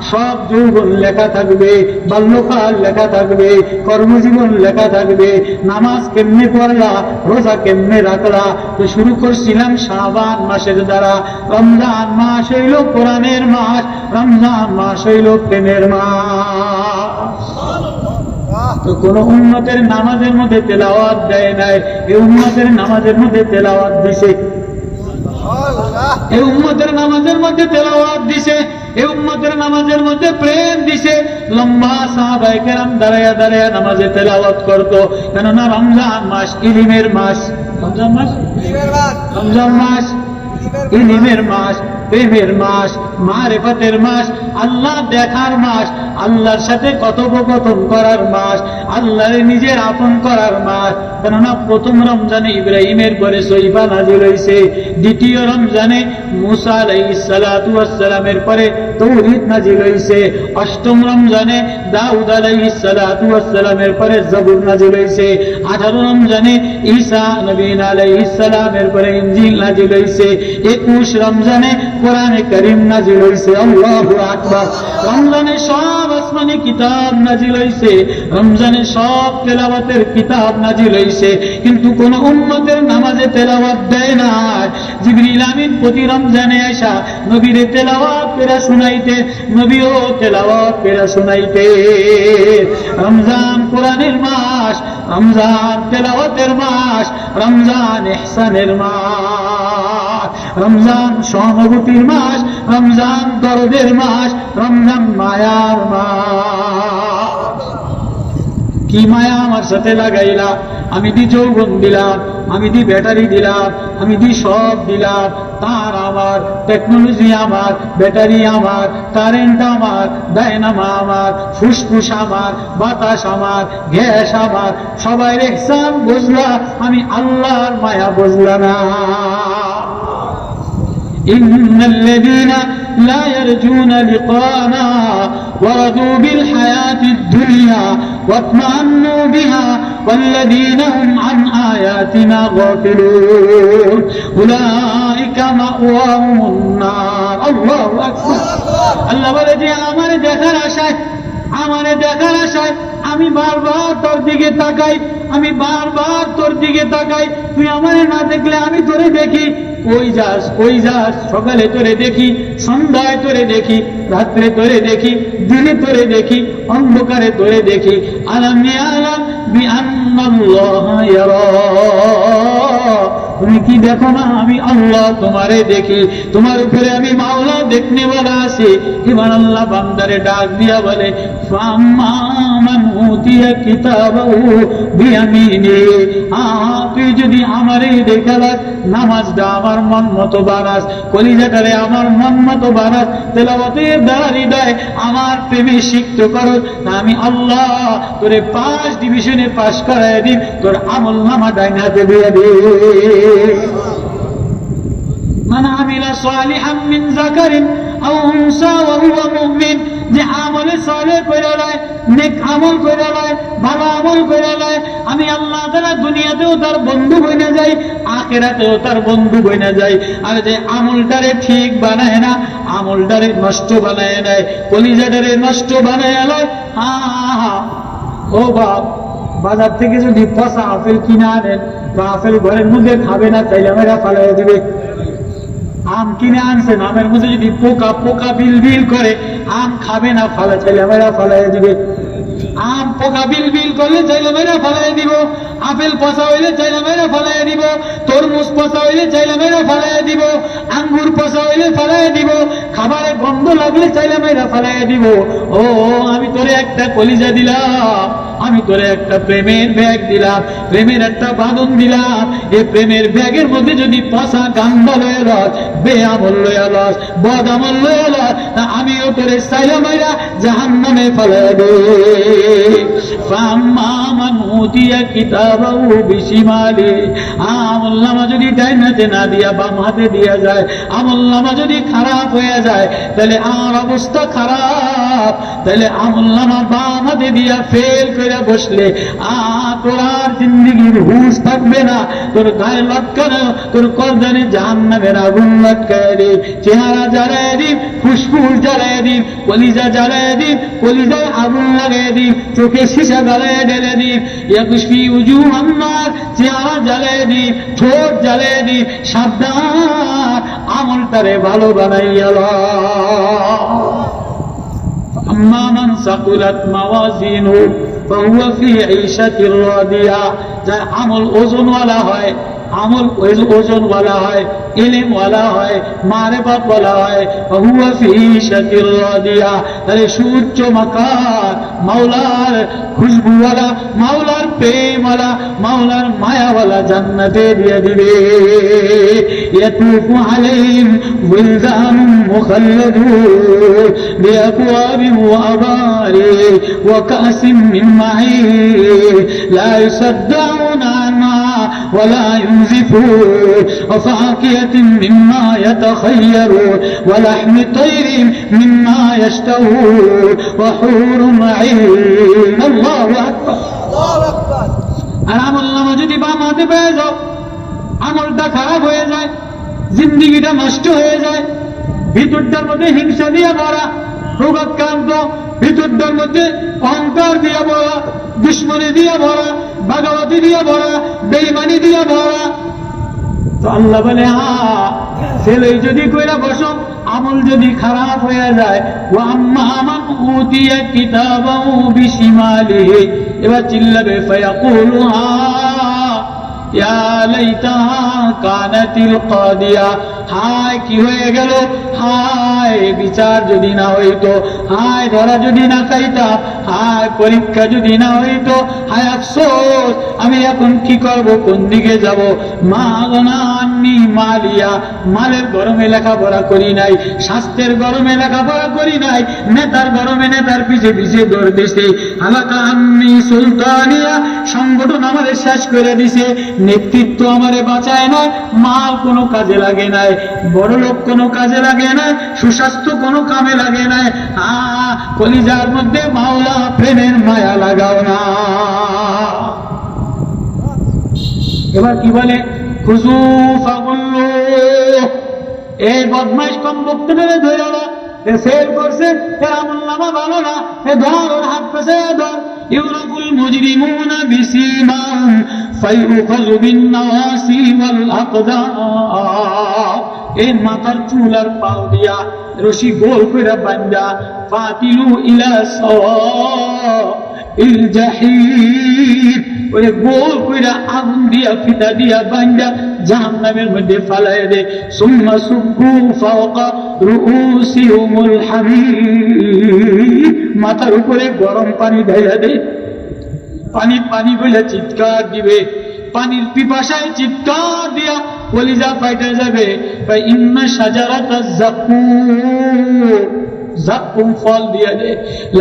সব যৌবন লেখা থাকবে, বাল্যকাল লেখা থাকবে, কর্মজীবন লেখা থাকবে, নামাজ কেমনে পড়লা, রোজা কেমনে রাখলা। তো শুরু করছিলাম শাবান মাসের দ্বারা। রমজান মাস হইল কোরআনের মাস, রমজান মাস হইল প্রেমের মাস। তো কোন উম্মতের নামাজের মধ্যে তেলাওয়াত দেয় নাই, এই উম্মতের নামাজের মধ্যে তেলাওয়াত দিছে, এই উম্মতের নামাজের মধ্যে তেলাওয়াত দিছে, এই উম্মতের নামাজের মধ্যে প্রেম দিছে। লম্বা সাহাবায়ে কেরাম দাঁড়ায়া দাঁড়ায়া নামাজে তেলাওয়াত করতো, কেননা রমজান মাস ইলমের মাস। রমজান মাস রমজান মাস ইলমের মাস, প্রেমের মাস, মারিফাতের মাস, আল্লাহ দেখার মাস, আল্লাহর সাথে কথোপকথন করার মাস, আল্লাহর নিজের আপন করার মাস। কেননা প্রথম রমজানে ইব্রাহিমের পরে সহিফা নাজিল হইছে, দ্বিতীয় রমজানে মুসা আলাইহিস সালাতু ওয়াস সালামের পরে তাওহীদ নাজিল হইছে, অষ্টম রমজানে দাউদ আলাইহিস সালাতু ওয়াস সালামের পরে জবুর নাজিল হইছে, 18 রমজানে ঈসা নবী আলাইহিস সালামের পরে ইনজিল নাজিল হইছে, 21 রমজানে কোরআনে কারীম নাজিল হইছে। আল্লাহু আকবার। রমজানে সব আসমানি কিতাব নাজিল হইছে, রমজানে সব তেলাওয়াতের কিতাব নাজিল হইছে, কিন্তু কোন উম্মতের নামাজে তেলাওয়াত দেয় না। জিবরিল আমিন প্রতি রমজানে আয়েশা নবীরে তেলাওয়াত করে শুনাইতে, নবীও তেলাওয়াত করে শুনাইতে। রমজান কোরআনের মাস, রমজান তেলাওয়াতের মাস, রমজান ইহসানের মাস, রমজান সহানুভূতির মাস, রমজান দরদের মাস, রমজান মায়ার মাস। কি মায়া আমার সাথে লাগাইলা? আমি দি যৌবন দিলাম, আমি দি ব্যাটারি দিলাম, আমি দি সব দিলাম, তার আমার, টেকনোলজি আমার, ব্যাটারি আমার, কারেন্ট আমার, ডায়নামা আমার, ফুসফুস আমার, বাতাস আমার, গ্যাস আমার, সবাই ইহসান বুঝলা, আমি আল্লাহর মায়া বুঝলা না। إن الذين لا يرجون لقاءنا ورضوا بالحياة الدنيا واطمأنوا بها والذين هم عن آياتنا غافلون أولئك مأواهم النار। الله أكبر। আল্লাহ বলে যে আমার দেখার আশায়, আমার দেখার আশায় আমি বারবার তোর দিকে তাকাই, আমি বারবার তোর দিকে তাকাই। তুই আমারে না দেখলে আমি তোরে দেখি। কই যাস, কই যাস? সকালে তোরে দেখি, সন্ধ্যায় তোরে দেখি, রাত্রে তোরে দেখি, দিনে তোরে দেখি, অন্ধকারে তোরে দেখি। আলাম ইয়ালাম বিআন্নাল্লাহা ইয়ারা। তুমি কি দেখো না আমি আল্লাহ তোমারে দেখি, তোমার উপরে আমি মাওলা দেখনে वाला আছি। এবার আল্লাহ বান্দারে ডাক দিয়া বলে, ফাম্মা মান উতিয়া কিতাবাহু বিয়ামিনি। তুই যদি আমারে দেখালাস, নামাজটা আমার মন মতো বানাস, কলিজাটারে আমার মন মতো বানাস, তেলাওয়াতের দ্বারা হৃদয় আমার প্রেমে সিক্ত করো, আমি আল্লাহ তোরে 5 ডিভিশনে পাস করায় দিই, তোর আমল নামা ডাইন হাতে দিয়ে দে। মান আমিলা সালিহাম মিন যাকারিন আও উনসা ওয়া হুয়া মুমিন। যে আমলে সালেহ কইরা লয়, নেক আমল কইরা লয়, ভালো আমল কইরা লয়, আমি আল্লাহ তাআলা দুনিয়াতেও তার বন্ধু বইনা যাই, আখিরাতেও তার বন্ধু বইনা যাই। আর যে আমলটারে ঠিক বানায় না, আমলটারে নষ্ট বানায় নেয়, কলিজাটারে নষ্ট বানায় লয়। ও বাপ, বাজার থেকে যদি পচা আপেল কিনে আনেন, তো আপেল ঘরের মধ্যে খাবে না, চাইলে মেরা ফালাই দিবে। আম কিনে আনছেন, আমের মধ্যে যদি পোকা পোকা বিল বিল করে, আম খাবে না, ফালা চাইলে মেরা ফালাই দিবে। আম পোকা বিল বিল করলে চাইলে মেরা ফালাই দিব, আপেল পচা হইলে চাইলে মেরা ফালাই দিব, তরমুজ পচা হইলে চাইলে মেরা ফালাই দিব, আঙ্গুর পচা হইলে ফালাই দিব, খাবারে গন্ধ লাগলে চাইলে মেরা ফালাই দিব। ও আমি তোরে একটা কলিজা দিলাম, আমি তোরে একটা প্রেমের ব্যাগ দিলাম, প্রেমের একটা বাঁধন দিলাম। এই প্রেমের ব্যাগের মধ্যে যদি পচা গান্ধা লয়ে লস, বেআমল লয়ে লস, বদ আমল লয়ে লস, আমিও তোরে চাইলে মেরা জাহান্নামে ফেলে দেব। ফাম্মা মান উতিয়া কিতাবাহু বিশিমালি, আমলনামা যদি ডাইনাতে না দিয়া বাম হাতে দিয়া যায়, আমলনামা যদি খারাপ হয়ে যায় তাহলে আর অবস্থা খারাপ। তাহলে আমলনামা বাম হাতে দিয়া ফেল করে বসলে তোর আর জিন্দেগির হুঁশ থাকবে না। তোর গায়ে লটকানো, তোর করদানে জাহান্নামের আগুন লটকায় দিই, চেহারা জ্বালায় দিই, ফুসফুস জ্বালায় দিই, কলিজা জ্বালায় দিই, কলিজায় আগুন লাগাই দিই, চোখে সীসা গলায় ঢেলে দিই, ইয়াকুশফি উজুহান নার, চেহারা জ্বালায় দিই, ঠোঁট জ্বালায় দিই। সাবধান, আমলটারে ভালো বানাইয়া লও। আম্মা মান সাকুলাত মাওয়াজিনু ফাহুয়া ফি ঈশাতির রাদিয়া, যার আমল ওজনওয়ালা হয়, আমল ওজনওয়ালা হয়, ইলমওয়ালা হয়, মারিফত ওয়ালা হয়, ফাহুয়া ফি ঈশাতির রাদিয়া, তাহলে সুউচ্চ মাকান, মাওলার খুশবুওয়ালা, মাওলার প্রেমওয়ালা, মাওলার মায়াওয়ালা জান্নাতে দিয়ে দিবে। ইয়াতুফু আলাইহিম ওয়ালদানুম মুখাল্লাদুন বিআকওয়াবিন ওয়া আবারিক ওয়া কাসিম মিন মাঈন লা ইউসাদ্দাউনা আনহা ওয়া লা ينزفون وفاكهة مما يتخيرون ولحم طير مما يشتهون وحور عين। الله أكبر الله أكبر। আর আমলনামা যদি বাম হাতে পেয়ে যাও, আমলটা খারাপ হয়ে যায়, জিন্দিগিটা নষ্ট হয়ে যায়, ভিতরটার মধ্যে হিংসা দিয়ে ভরা, রোগাক্রান্ত, ভিতরটার মধ্যে অহংকার দিয়ে ভরা, দুশ্মনী দিয়ে ভরা, ভাগাবাতি দিয়ে ভরা, বেঈমানি দিয়ে ভরা, তো আল্লাহ বলে ছেলে যদি কইরা বসো, আমল যদি খারাপ হয়ে যায়, ওয়া আম্মা মান উতিয়া কিতাবাহু বিশিমালিহি, এবার চিল্লাবে, ফায়াকুলু ইয়া লাইতাহা কানাতিল কাদিয়া, হায় কি হয়ে গেল, হায় বিচার যদি না হইতো, হায় ধরা যদি না খাইতাম, হায় পরীক্ষা যদি না হইতো, হায় আফসোস, আমি এখন কি করব, কোন দিকে যাব। মা গনা আন্নি মালিয়া, মালের গরমে লেখাপড়া করি নাই, স্বাস্থ্যের গরমে লেখাপড়া করি নাই, নেতার গরমে নেতার পিছে পিছে দৌড় দিছে, হালাকা আন্নি সুলতানিয়া, সংগঠন আমাদের শেষ করে দিছে, নেতৃত্ব আমারে বাঁচায় না, মাল কোনো কাজে লাগে নাই, বড় লোক কোনো কাজে লাগে না, সুস্বাস্থ্য কোনো কামে লাগে নাই। কলিজার মধ্যে মাওলা প্রেমের মায়া লাগাও না। এবার কি বলে, খুজু ফাগুল্লু, এই বদমাইশ কম বক্তব্যে ধরে হলো, ফেল করছে, আমলনামা ভালো না, ধর ওর হাত পেছে ধর। ইউরাকুল মুজরিমুনা বিসীমাহুম ফায়ুখাযু বিন-নাওয়াসি ওয়াল আকদাম, এই মাথার চুল আর পাও দিয়া রশি গোল করে বান্ধা, ফাতিলু ইলা সাওয়াইল জাহিম, ওই গোল করে আগুন দিয়া ফিতা দিয়া বান্ধা জাহান্নামের মধ্যে ফালায় দে। সুম্মা সুব্বু ফাওকা রুউসিহিমুল হামিম, মাথার উপরে গরম পানি ঢাইলা দে, পানি পানি বলে চিৎকার দিবে, পানির পিপাসায় চিৎকার দিয়া কলিজা ফাইটা যাবে। ইন্না শাজারাতাজ যাকুম, যাকুম ফল দিয়া দে,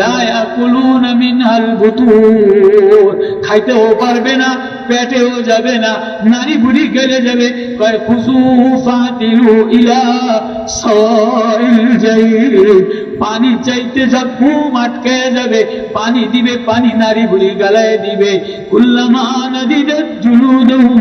লা ইয়াকুলুনা মিনহাল বুতুন, খাইতেও পারবে না, পেটেও যাবে না, নারী বুড়ি গেলে যাবে। কয় খুজু ফাতিলু ইলা সাওয়াইল জাহিম, পানি চাইতে যা ঘুম আটকে যাবে, পানি দিবে, পানি নারী বুড়ি গালায় দিবে। কুল্লামা নাদিদাত জুলুদুহুম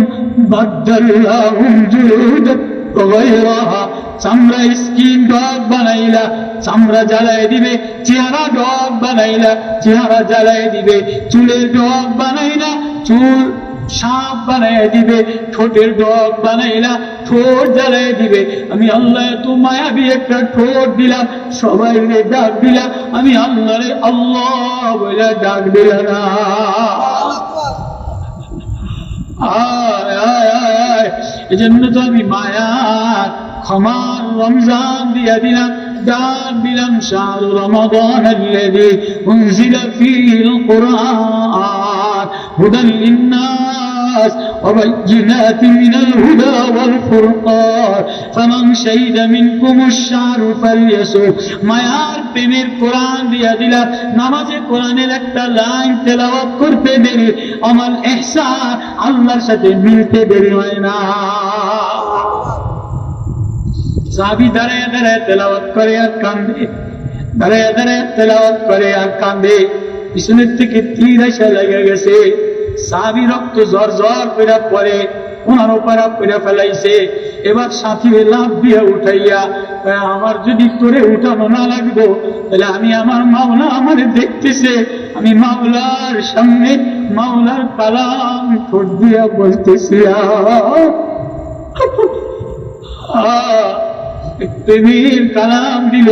বাদদাল্লাহুম জুলুদান গায়রাহা, চামড়া স্কিন ডগ বানাইলা, চামড়া জ্বালায় দিবে, চেহারা ডগ বানাইলা, চেহারা জ্বালায় দিবে, চুলের ডগ বানাইলা, চুল সাপ বানায় দিবে, ঠোঁটের ডগ বানাইলা, ঠোঁট জ্বালায় দিবে। আমি আল্লাহ এত মায়াবী একটা ঠোঁট দিলাম, সবাই ডাক দিলাম, আমি আল্লাহ রে আল্লাহ বলে ডাক দিলাম না। এজন্য তো আমি মায়ার ক্ষমার রমজান দিয়া দিলাম, ডাক দিলাম শাহরু রমাদান আল্লাযী উনজিলা ফীহিল কুরআন হুদাল লিন্নাস وبينات من الهدى والفرقان فمن شهد منكم الشهر فليصم মায়ার প্রেমের কোরআন দিয়া দিলাম নামাজে কোরআনের একটা লাইন তেলাওয়াত করতে দেরি আমার ইহসান আল্লাহর সাথে মিলতে দেরি হয় না সাহাবী দাঁড়ায় দাঁড়ায় তেলাওয়াত করে আর কান্দে দাঁড়ায় দাঁড়ায় তেলাওয়াত করে আর কান্দে পিছনের থেকে তীর এসে লেগে গেছে সাহাবী রক্ত ঝর ঝর করে পড়ে ওনার ওপারা করে ফেলাইছে এবার সাথী লাভ দিয়ে উঠাইয়া আমার যদি তোরে উঠানো না লাগবো তাহলে আমি আমার মাওলা আমারে দেখতেছে আমি মাওলার সামনে মাওলার কালাম ঠোঁট দিয়া বলতেছি এক প্রেমের কালাম দিল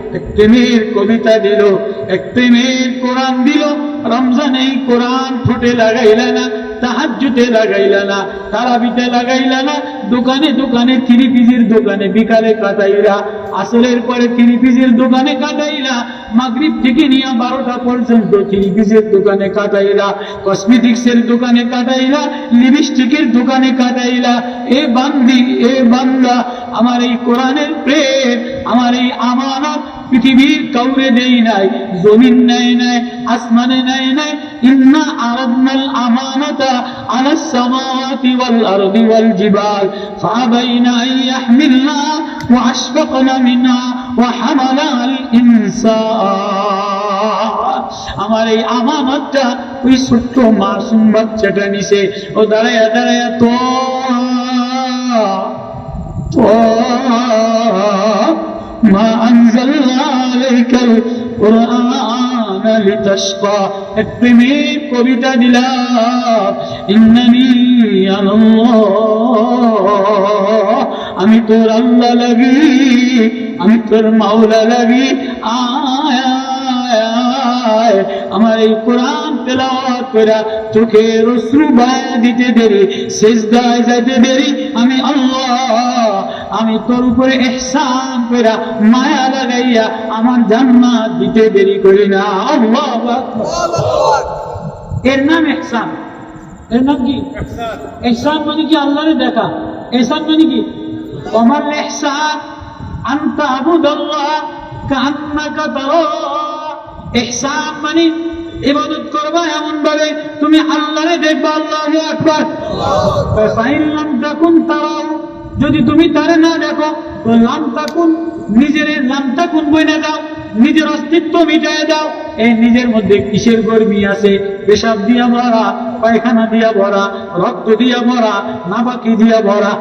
এক প্রেমের কবিতা দিল এক প্রেমের কোরআন দিল রমজানে কোরআন ঠোঁটে লাগাইলা না তাহাজ্জুদে লাগাইলা না তারাবিতে লাগাইলা না দোকানে দোকানে থ্রি পিসের দোকানে বিকালে কাটাইলা আসরের পরে থ্রি পিসের দোকানে কাটাইলা মাগরিব থেকে নিয়ে 12টা পর্যন্ত থ্রি পিসের দোকানে কাটাইলা কসমেটিক্সের দোকানে কাটাইলা লিপস্টিকের দোকানে কাটাইলা এ বান্দি এ বান্দা আমার এই কোরআনের প্রেম আমার এই আমানত পৃথিবীর কাউরে দেই নাই জমিন নেয় নাই আসমানে নেয় নাই ইন্না আরাদনাল আমানাতা আলাস সামাওয়াতি ওয়াল আরদি ওয়াল জিবাল ফাআবাইনা আন ইয়াহমিলনা ওয়া আশফাকনা মিনহা ওয়া হামালাল ইনসান আমার এই আমানতটা ওই ছোট্ট মাসুম বাচ্চাটা নিছে ও দাঁড়ায়া দাঁড়ায়া তো ما أنزلنا عليك القرآن لتشقى التميم কবিতা দিলাম إنني أنا الله আমি তোর আল্লাহ লাগি আমি তোর মাওলা লাগি আয় আমার এই কোরআন তেলাওয়াত কইরা চোখের অশ্রু বহায়া দিতে দেরি সিজদায় যাইতে দেরি আমি আল্লাহ আমি তোর উপরে ইহসান কইরা মায়া লাগাইয়া আমার জান্নাত দিতে দেরি করি না আল্লাহু আকবার এর নাম ইহসান এর নাম কি ইহসান মানে কি আল্লাহরে দেখা ইহসান মানে কি ওমাল ইহসান আনতা আবুদাল্লাহ কান্নাকা তারা ইহসান মানে ইবাদত করবা এমন ভাবে তুমি আল্লাহরে দেখবা আল্লাহু আকবার ফাইন লাম তাকুন তারাও যদি তুমি তারে না দেখো তো লাম তাকুন নিজের লাম তাকুন বইনা দাও নিজের অস্তিত্ব মিটায় দাও এই নিজের মধ্যে কিসের গর্মি আছে পেশাব দিয়া ভরা পায়খানা দিয়া ভরা রক্ত দিয়া ভরা নাপাকি দিয়া ভরা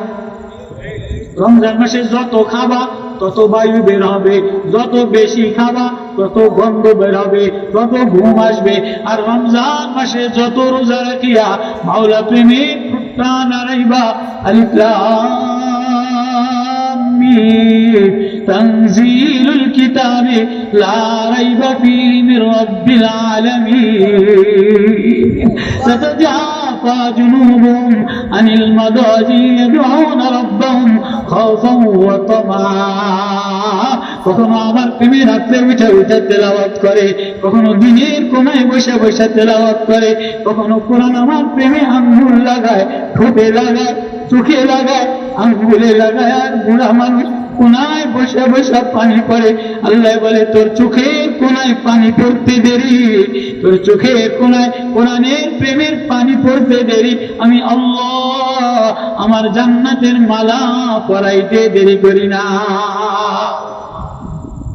রমজান মাসে যত খাবা তত বায়ু বের হবে যত বেশি খাবা তত গন্ধ বের হবে তত ঘুম আসবে আর রমজান মাসে যত রোজা রাখিয়া মাওলা প্রেমে প্রাণ হারাইবা আলিফ লাম মিম তানজিলুল কিতাবি লা রাইবা ফীহি মির রাব্বিল আলামিন তাতাজাফা জুনুবুহুম আনিল মাদাজি ইয়াদউনা রাব্বাহুম খাওফান ওয়া তামা কখনো আমার প্রেমে রাত্রে উঠে উঠে তেলাওয়াত করে কখনো দিনের কোনায় বসে বসে তেলাওয়াত করে কখনো কোরআন আমার প্রেমে আঙ্গুল লাগায় ঠোঁটে লাগায় চোখে লাগায় আঙ্গুলে লাগায় আর বুড়া মানুষ কোনায় বসে বসে পানি পড়ে আল্লাহ বলে তোর চোখের কোনায় পানি পড়তে দেরি তোর চোখের কোনায় কোরআনের প্রেমের পানি পড়তে দেরি আমি আল্লাহ আমার জান্নাতের মালা পরাইতে দেরি করি না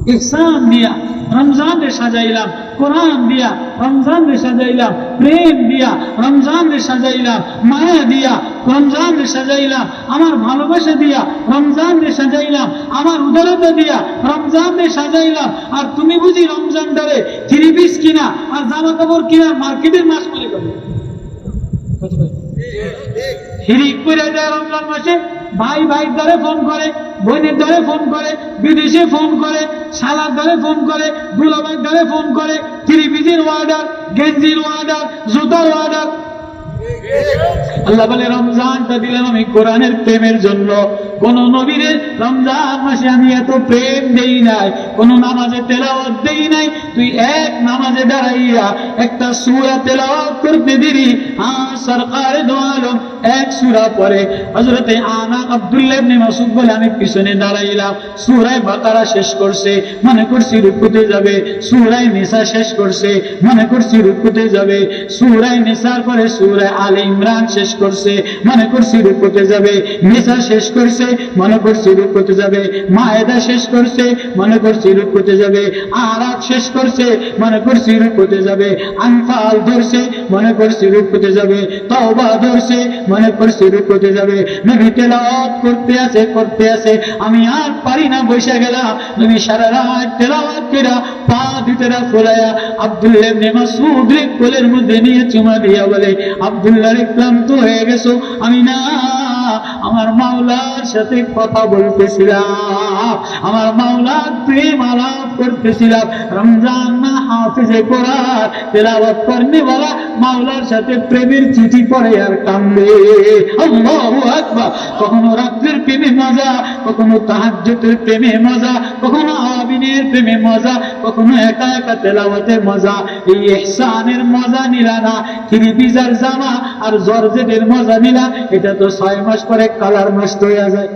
ইহসান দিয়া রমজান রে সাজাইলাম কোরআন দিয়া রমজান রে সাজাইলাম প্রেম দিয়া রমজান রে সাজাইলাম মায়া দিয়া রমজান রে সাজাইলাম আমার ভালোবাসা দিয়া রমজান রে সাজাইলাম আমার উদারতা দিয়া রমজান রে সাজাইলাম আর তুমি বুঝি রমজানটারে থ্রি পিস কিনা আর জামা কাপড় কিনা মার্কেটের মাস মনে করো হিরিক করে দেয় রমজান মাসে ভাই ভাইয়ের দ্বারে ফোন করে বোনের দ্বারে ফোন করে বিদেশে ফোন করে শালার দ্বারে ফোন করে দুলাভাইয়ের দ্বারে ফোন করে থ্রি পিসের অর্ডার গেঞ্জির অর্ডার জুতার অর্ডার আল্লাহ বলে রমজানটা দিলাম আমি কোরআনের প্রেমের জন্য। কোন নবীর রমজান মাসে আমি এত প্রেম দেই নাই, কোন নামাজে তেলাওয়াত দেই নাই। তুই এক নামাজে দাঁড়াইয়া একটা সূরা তেলাওয়াত করতে দিলি, সরকারে দো আলম এক সূরা পড়ে। হযরতে আনা আব্দুল্লাহ ইবনে মাসউদ বলে আমি পিছনে দাঁড়াইলাম, সূরা বাকারা শেষ করছে, মনে করছি রুকুতে যাবে। সূরা নিসা শেষ করছে, মনে করছি রুকুতে যাবে। সূরা নিসার পরে সূরা আলে ইমরান শেষ করছে, মনে করছি রুকুতে যাবে। নিসা শেষ করছে, মনে করছি রুকুতে যাবে। মায়েদা শেষ করছে, মনে করছি রুকুতে যাবে। আরাফ শেষ করছে, মনে করছি রুকুতে যাবে। আনফাল ধরছে, মনে করছি রুকুতে যাবে। তওবা ধরছে, মনে করছি রুকুতে যাবে। নবী তেলাওয়াত করতে আছে, আমি আর পারি না, বসে গেলাম। নবী সারা রাত তেলাওয়াত কইরা পা দুইটা ফোলায়া আব্দুল্লাহ ইবনে মাসউদ রে কোলের মধ্যে নিয়ে চুমা দিয়া বলে, আব্দুল্লাহ রে ক্লান্ত হয়ে গেছো? আমি না, আমার মাওলার সাথে কথা বলতেছিলাম, আমার মাওলার প্রেম আলাপ করতেছিলাম। রমজান না হাফিজে কোরআন তেলাওয়াত করনে वाला মাওলার সাথে প্রেমের চিঠি পড়ে আর কান্দে। আল্লাহু আকবার। কখনো রাত্রের প্রেমে মজা, কখনো তাহাজ্জুদের প্রেমে মজা, কখনো আবিনের প্রেমে মজা, কখনো একা একা তেলাওয়াতে মজা। এই ইহসানের মজা নিলা না, কিরিবিজার জামা আর জর্জেটের মজা নিলা, এটা তো 6 মাস পরে কালার নষ্ট হয়ে যায়।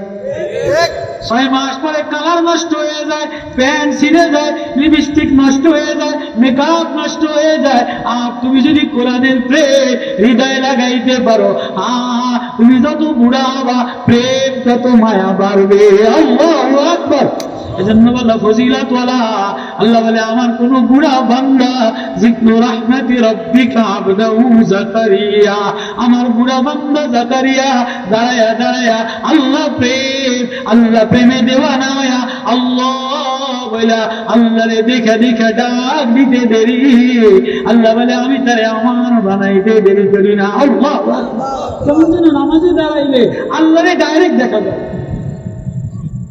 6 মাস পরে কালার নষ্ট হয়ে যায়, প্যান্ট ছিঁড়ে যায়, লিপস্টিক নষ্ট হয়ে যায়, মেকআপ নষ্ট হয়ে যায়। আর তুমি যদি কোরআনের প্রেম হৃদয়ে লাগাইতে পারো, তুমি যত বুড়া হবা প্রেম তত মায়া বাড়বে। আল্লাহু আকবার। এজন্য বলা ফজিলাত ওয়ালা, আল্লাহ বলে আমার কোন বুড়া বান্দা যিকরু রাহমাতি রাব্বিকা আবদাহু জাকারিয়া, আমার বুড়া বান্দা জাকারিয়া দাঁড়ায়া দাঁড়ায়া আল্লাহ প্রেমে দেওয়ানা হইয়া আল্লাহ বলে আল্লাহরে দেখে দেখে ডাক দিতে দেরি। আল্লাহ বলে আমি তারে আমার বানাইতে দেরি করি না। আল্লাহ কেমন যেন নামাজে দাঁড়াইলে আল্লাহরে ডাইরেক্ট দেখা যায়।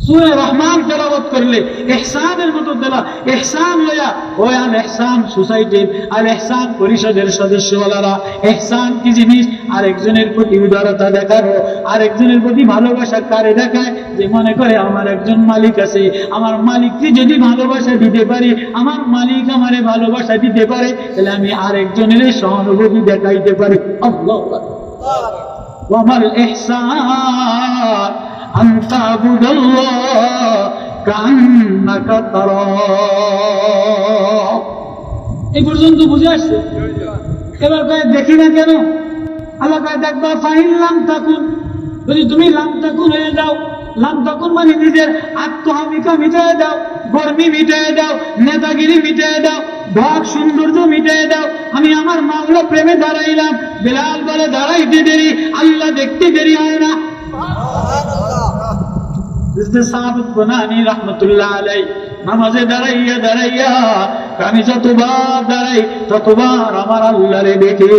সূরা রহমান তেলাওয়াত করলে ইহসানের মতো তেলা, ইহসান লয়া ওই আল ইহসান সোসাইটির আল ইহসান পরিষদের সদস্যওয়ালারা, ইহসান কি জিনিস? আরেকজনের প্রতি উদারতা দেখানো, আরেকজনের প্রতি ভালোবাসা কারে দেখায়? যে মনে করে আমার একজন মালিক আছে, আমার মালিককে যদি ভালোবাসা দিতে পারি, আমার মালিক আমারে ভালোবাসা দিতে পারে, তাহলে আমি আরেকজনের সহানুভূতি দেখাইতে পারি। আল্লাহু আকবার। ওয়া মাল ইহসান আন তা'বুদাল্লাহ কাআন্নাকা তারাহু। এই পর্যন্ত বুঝে আসছে? এবার কয় দেখি না কেন? আল্লাহ কয় দেখবা ফাইন লাম তাকুন, যদি তুমি লাম তাকুন হয়ে যাও। লাম তাকুন মানে নিজের আত্মহামিকা মিটায় দাও, গর্মি মিটায় দাও, নেতাগিরি মিটায় দাও, ঢাক সৌন্দর্য মিটায় দাও। আমি আমার মাওলা প্রেমে দাঁড়াইলাম। বেলাল বলে দাঁড়াইতে দেরি, আল্লাহ দেখতে দেরি হয় না। সাবিত বনানী রাহমাতুল্লাহ আলাইহি নামাজে দাঁড়াইয়া দাঁড়াইয়া আমি যতবার দাঁড়াই ততবার আমার আল্লাহরে দেখে।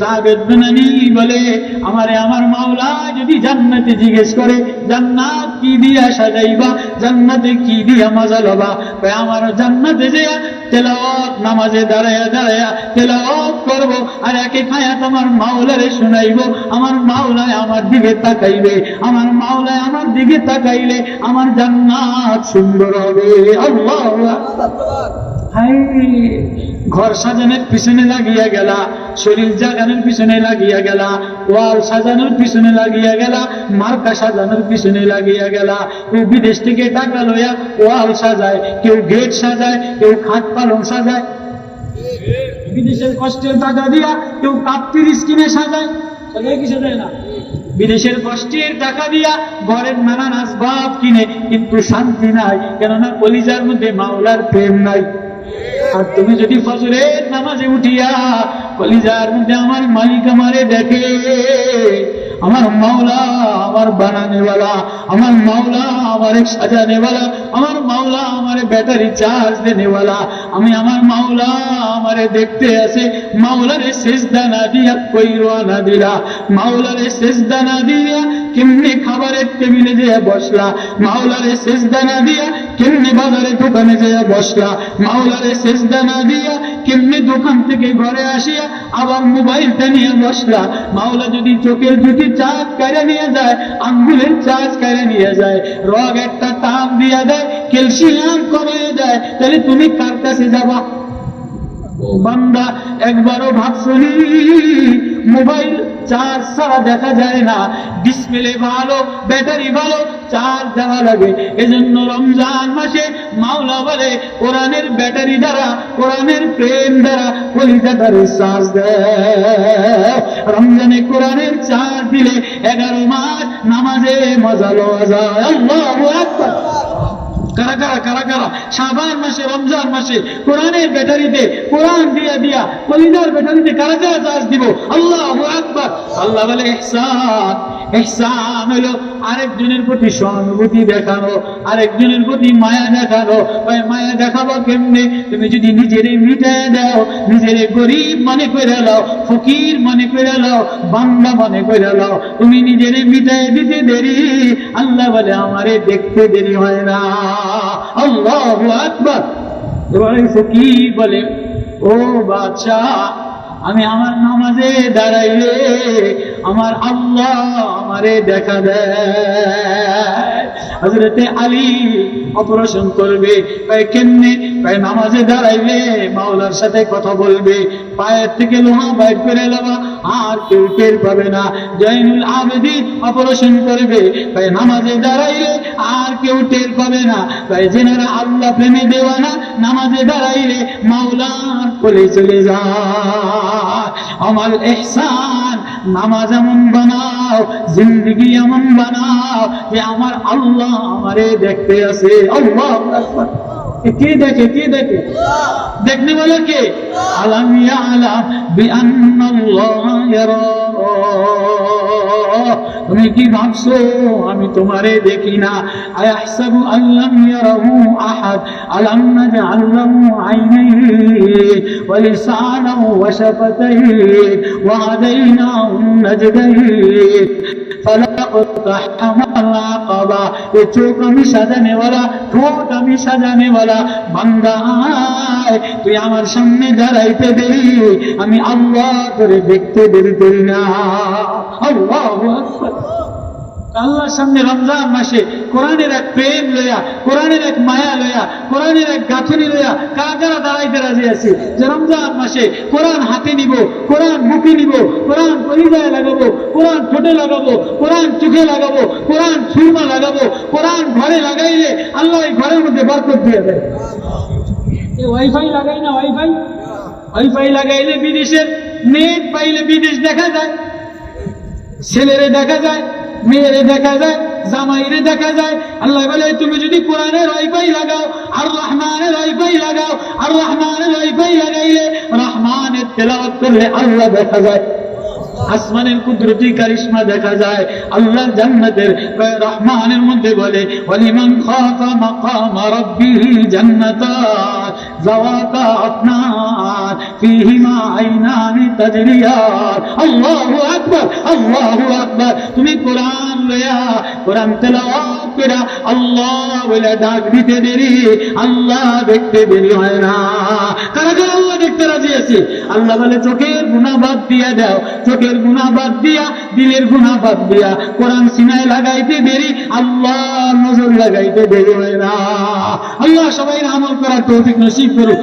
সাবিত বনানী বলে আমারে আমার মাওলা যদি জান্নাতে জিজ্ঞেস করে জান্নাত কি দিয়া সাজাইবা, জান্নাতে কি দিয়া মজা লবা, কয় আমার জান্নাতে যেয়া তেলাওয়াত নামাজে দাঁড়াইয়া দাঁড়াইয়া তেলাওয়াত করব আর একে খায়া তোমার মাওলারে শুনাইবো। আমার মাওলায় আমার দিকে তাকাইবে, আমার মাওলায় আমার দিকে তাকাইলে আমার জান্নাত সুন্দর হবে। আল্লাহু আকবার। হায়, ঘর সাজানোর পিছনে লাগিয়া গেলা, শরীর জাগানোর পিছনে লাগিয়া গেলা, ওয়াল সাজানোর পিছনে লাগিয়া গেলা, মার্কা সাজানোর পিছনে লাগিয়া গেলা। কেউ বিদেশ থেকে টাকা লইয়া ওয়াল সাজায়, কেউ গেট সাজায়, কেউ খাট পালং সাজায়, বিদেশের কষ্টের টাকা দিয়া কেউ কাপ্তির স্কিনে সাজায়, সাজায় কি সাজায় না? বিদেশের কষ্টের টাকা দিয়া ঘরের নানান আসবাব কিনে, কিন্তু শান্তি নাই, কেননা কলিজার মধ্যে মাওলার প্রেম নাই। আর তুমি যদি ফজরের নামাজে উঠিয়া কলিজার মধ্যে আমার মালিক আমারে দেখে, আমার মাওলা আমার বানানেওয়ালা, আমার মাওলা আমার সাজানেওয়ালা, আমার মাওলা আমার ব্যাটারি চার্জ দেনেওয়ালা, আমি আমার মাওলা আমারে দেখতে আসে। মাওলারে সেজদা না দিয়া কই রওনা দিলা, মাওলারে সেজদা না দিয়া কেমনে খাবারের টেবিলে যেয়ে বসলা, মাওলারে সেজদা না দিয়া কেমনে বাজারে দোকানে যাইয়া বসলা, মাওলারে সেজদা না দিয়া কেমনে দোকান থেকে ঘরে আসিয়া আবার মোবাইলটা নিয়ে বসলা। মাওলা যদি চোখের দুটি চাঁদ কাইরা নিয়ে যায়, আঙ্গুলের চাঁদ কাইরা নিয়ে যায়, রগ একটা টান দিয়া দেয়, ক্যালসিয়াম কমিয়ে দেয়, তাহলে তুমি কার কাছে যাবা? ও বান্দা, একবারও ভাবছনি মোবাইল চার্জ ছাড়া দেখা যায় না, ডিসপ্লে ভালো, ব্যাটারি ভালো, চার্জ দেওয়া লাগে। এজন্য রমজান মাসে মাওলা বলে কোরআনের ব্যাটারি দ্বারা, কোরআনের প্রেম দ্বারা কলিজাটারে চার্জ দেয়। রমজানে কোরআনের চার্জ দিলে 11 মাস নামাজে মজা লওয়া যায়। আল্লাহু আকবার। কারা কারা কারা কারা শাবান মাসে, রমজান মাসে কোরআনের ব্যাটারিতে, কোরআন দিয়া দিয়া কলিজার ব্যাটারিতে কারা কারা চার্জ দিব? আল্লাহু আকবার। আল্লাহ বলে ইহসান, ইহসান হলো আরেকজনের প্রতি সহানুভূতি দেখানো, আরেকজনের প্রতি মায়া দেখানো। ওই মায়া দেখাবো কেমনে? তুমি যদি নিজেরে মিটায় দাও, নিজেরে গরিব মনে করে নাও, ফকির মনে করে নাও, বান্দা মনে করে নাও, তুমি নিজেরে মিটায় দিতে দেরি, আল্লাহ বলে আমারে দেখতে দেরি হয় না। আল্লাহু আকবার। এবার ফকির বলে, ও বাদশাহ, আমি আমার নামাজে দাঁড়াইলে আমার আল্লাহ আমারে দেখা দেয়। হযরতে আলী অপারেশন করবে, কেমনে? নামাজে দাঁড়াইলে মাওলার সাথে কথা বলবে, পায়ের থেকে লোহা বাইর করে নেওয়া, আর কেউ টের পাবে না। জয়নুল আবেদিন অপারেশন করবে, নামাজে দাঁড়াইলে আর কেউ টের পাবে না। যেনারা আল্লাহ প্রেমে দেওয়ানা, নামাজে দাঁড়াইলে মাওলার কোলে চলে যায়। আমার ইহসান, নামাজ এমন বানাও, জিন্দেগি এমন বানাও যে আমার আল্লাহ আমারে দেখতে আছে। আল্লাহু আকবার। কে দেখে? কে দেখে? দেখনে বলে কে? আলাম ইয়ালাম বিআন্নাল্লাহ ইয়ারা। তুমি কি ভাবছো আমি তোমারে দেখি না? আয়াহসাবু আল্লাম ইয়ারাহু আহাদ, আলাম নাজআল লাহু আইনাইনি ওয়া লিসানান ওয়া শাফাতাইন ওয়া হাদাইনাহু নাজদাইন চোখ আমি সাজানে वाला, ঠোঁট আমি সাজানে वाला, বান্দা তুই আমার সামনে দাঁড়াইতে দেরি, আমি আল্লাহ করে দেখতে দেরি করি না। আল্লাহু আকবার। আল্লাহর সামনে রমজান মাসে কোরআনের এক প্রেম লইয়া, কোরআনের এক মায়া লইয়া, কোরআনের এক গাঁথনি লইয়া কারা কারা দাঁড়াইতে রাজি আছি যে রমজান মাসে কোরআন হাতে নিব, কোরআন বুকে নিব, কোরআন কলিজায় লাগাবো, কোরআন ঠোঁটে লাগাবো, কোরআন চোখে লাগাবো, কোরআন সুরমা লাগাবো, কোরআন ঘরে লাগাইলে আল্লাহ এই ঘরের মধ্যে বরকত দিয়ে দেয়। ওয়াইফাই লাগাই না? ওয়াইফাই, ওয়াইফাই লাগাইলে বিদেশের নেট পাইলে বিদেশ দেখা যায়, ছেলেরে দেখা যায়, মেয়েরে দেখা যায়, জামাইরে দেখা যায়। আল্লাহ বলে তুমি যদি কোরআনের ওয়াইফাই লাগাও, আর রহমানের ওয়াইফাই লাগাও, আর রহমানের ওয়াইফাই লাগাইলে রহমানের তেলাওয়াত করলে আল্লাহ দেখা যায়, আসমানের কুদরতি কারিশমা দেখা যায়। আল্লাহ জান্নাতের রহমানের মধ্যে বলে ওয়ালিমান খাফা মাকাম রাব্বিহি জান্নাতান যাওয়াতা আফনান ফীহিমা আইনানি তাজরিয়ান। আল্লাহু আকবার, আল্লাহু আকবার। তুমি কোরআন লয়া, কোরআন তেলাওয়াত করে আল্লাহ বলে ডাক দিতে দেরি, আল্লাহ দেখতে দেরি হয় না। কারা কারা আল্লাহ দেখতে রাজি আছে? আল্লাহ বলে চোখের গুনাহ বাদ দিয়া দাও, চোখের গুনাহ বাদ দিয়া, দিলের গুনাহ বাদ দিয়া কোরআন সিনায় লাগাইতে দেরি, আল্লাহ নজর লাগাইতে দেরি হয় না। আল্লাহ সবাই আমল করার তৌফিক নসিব করুক।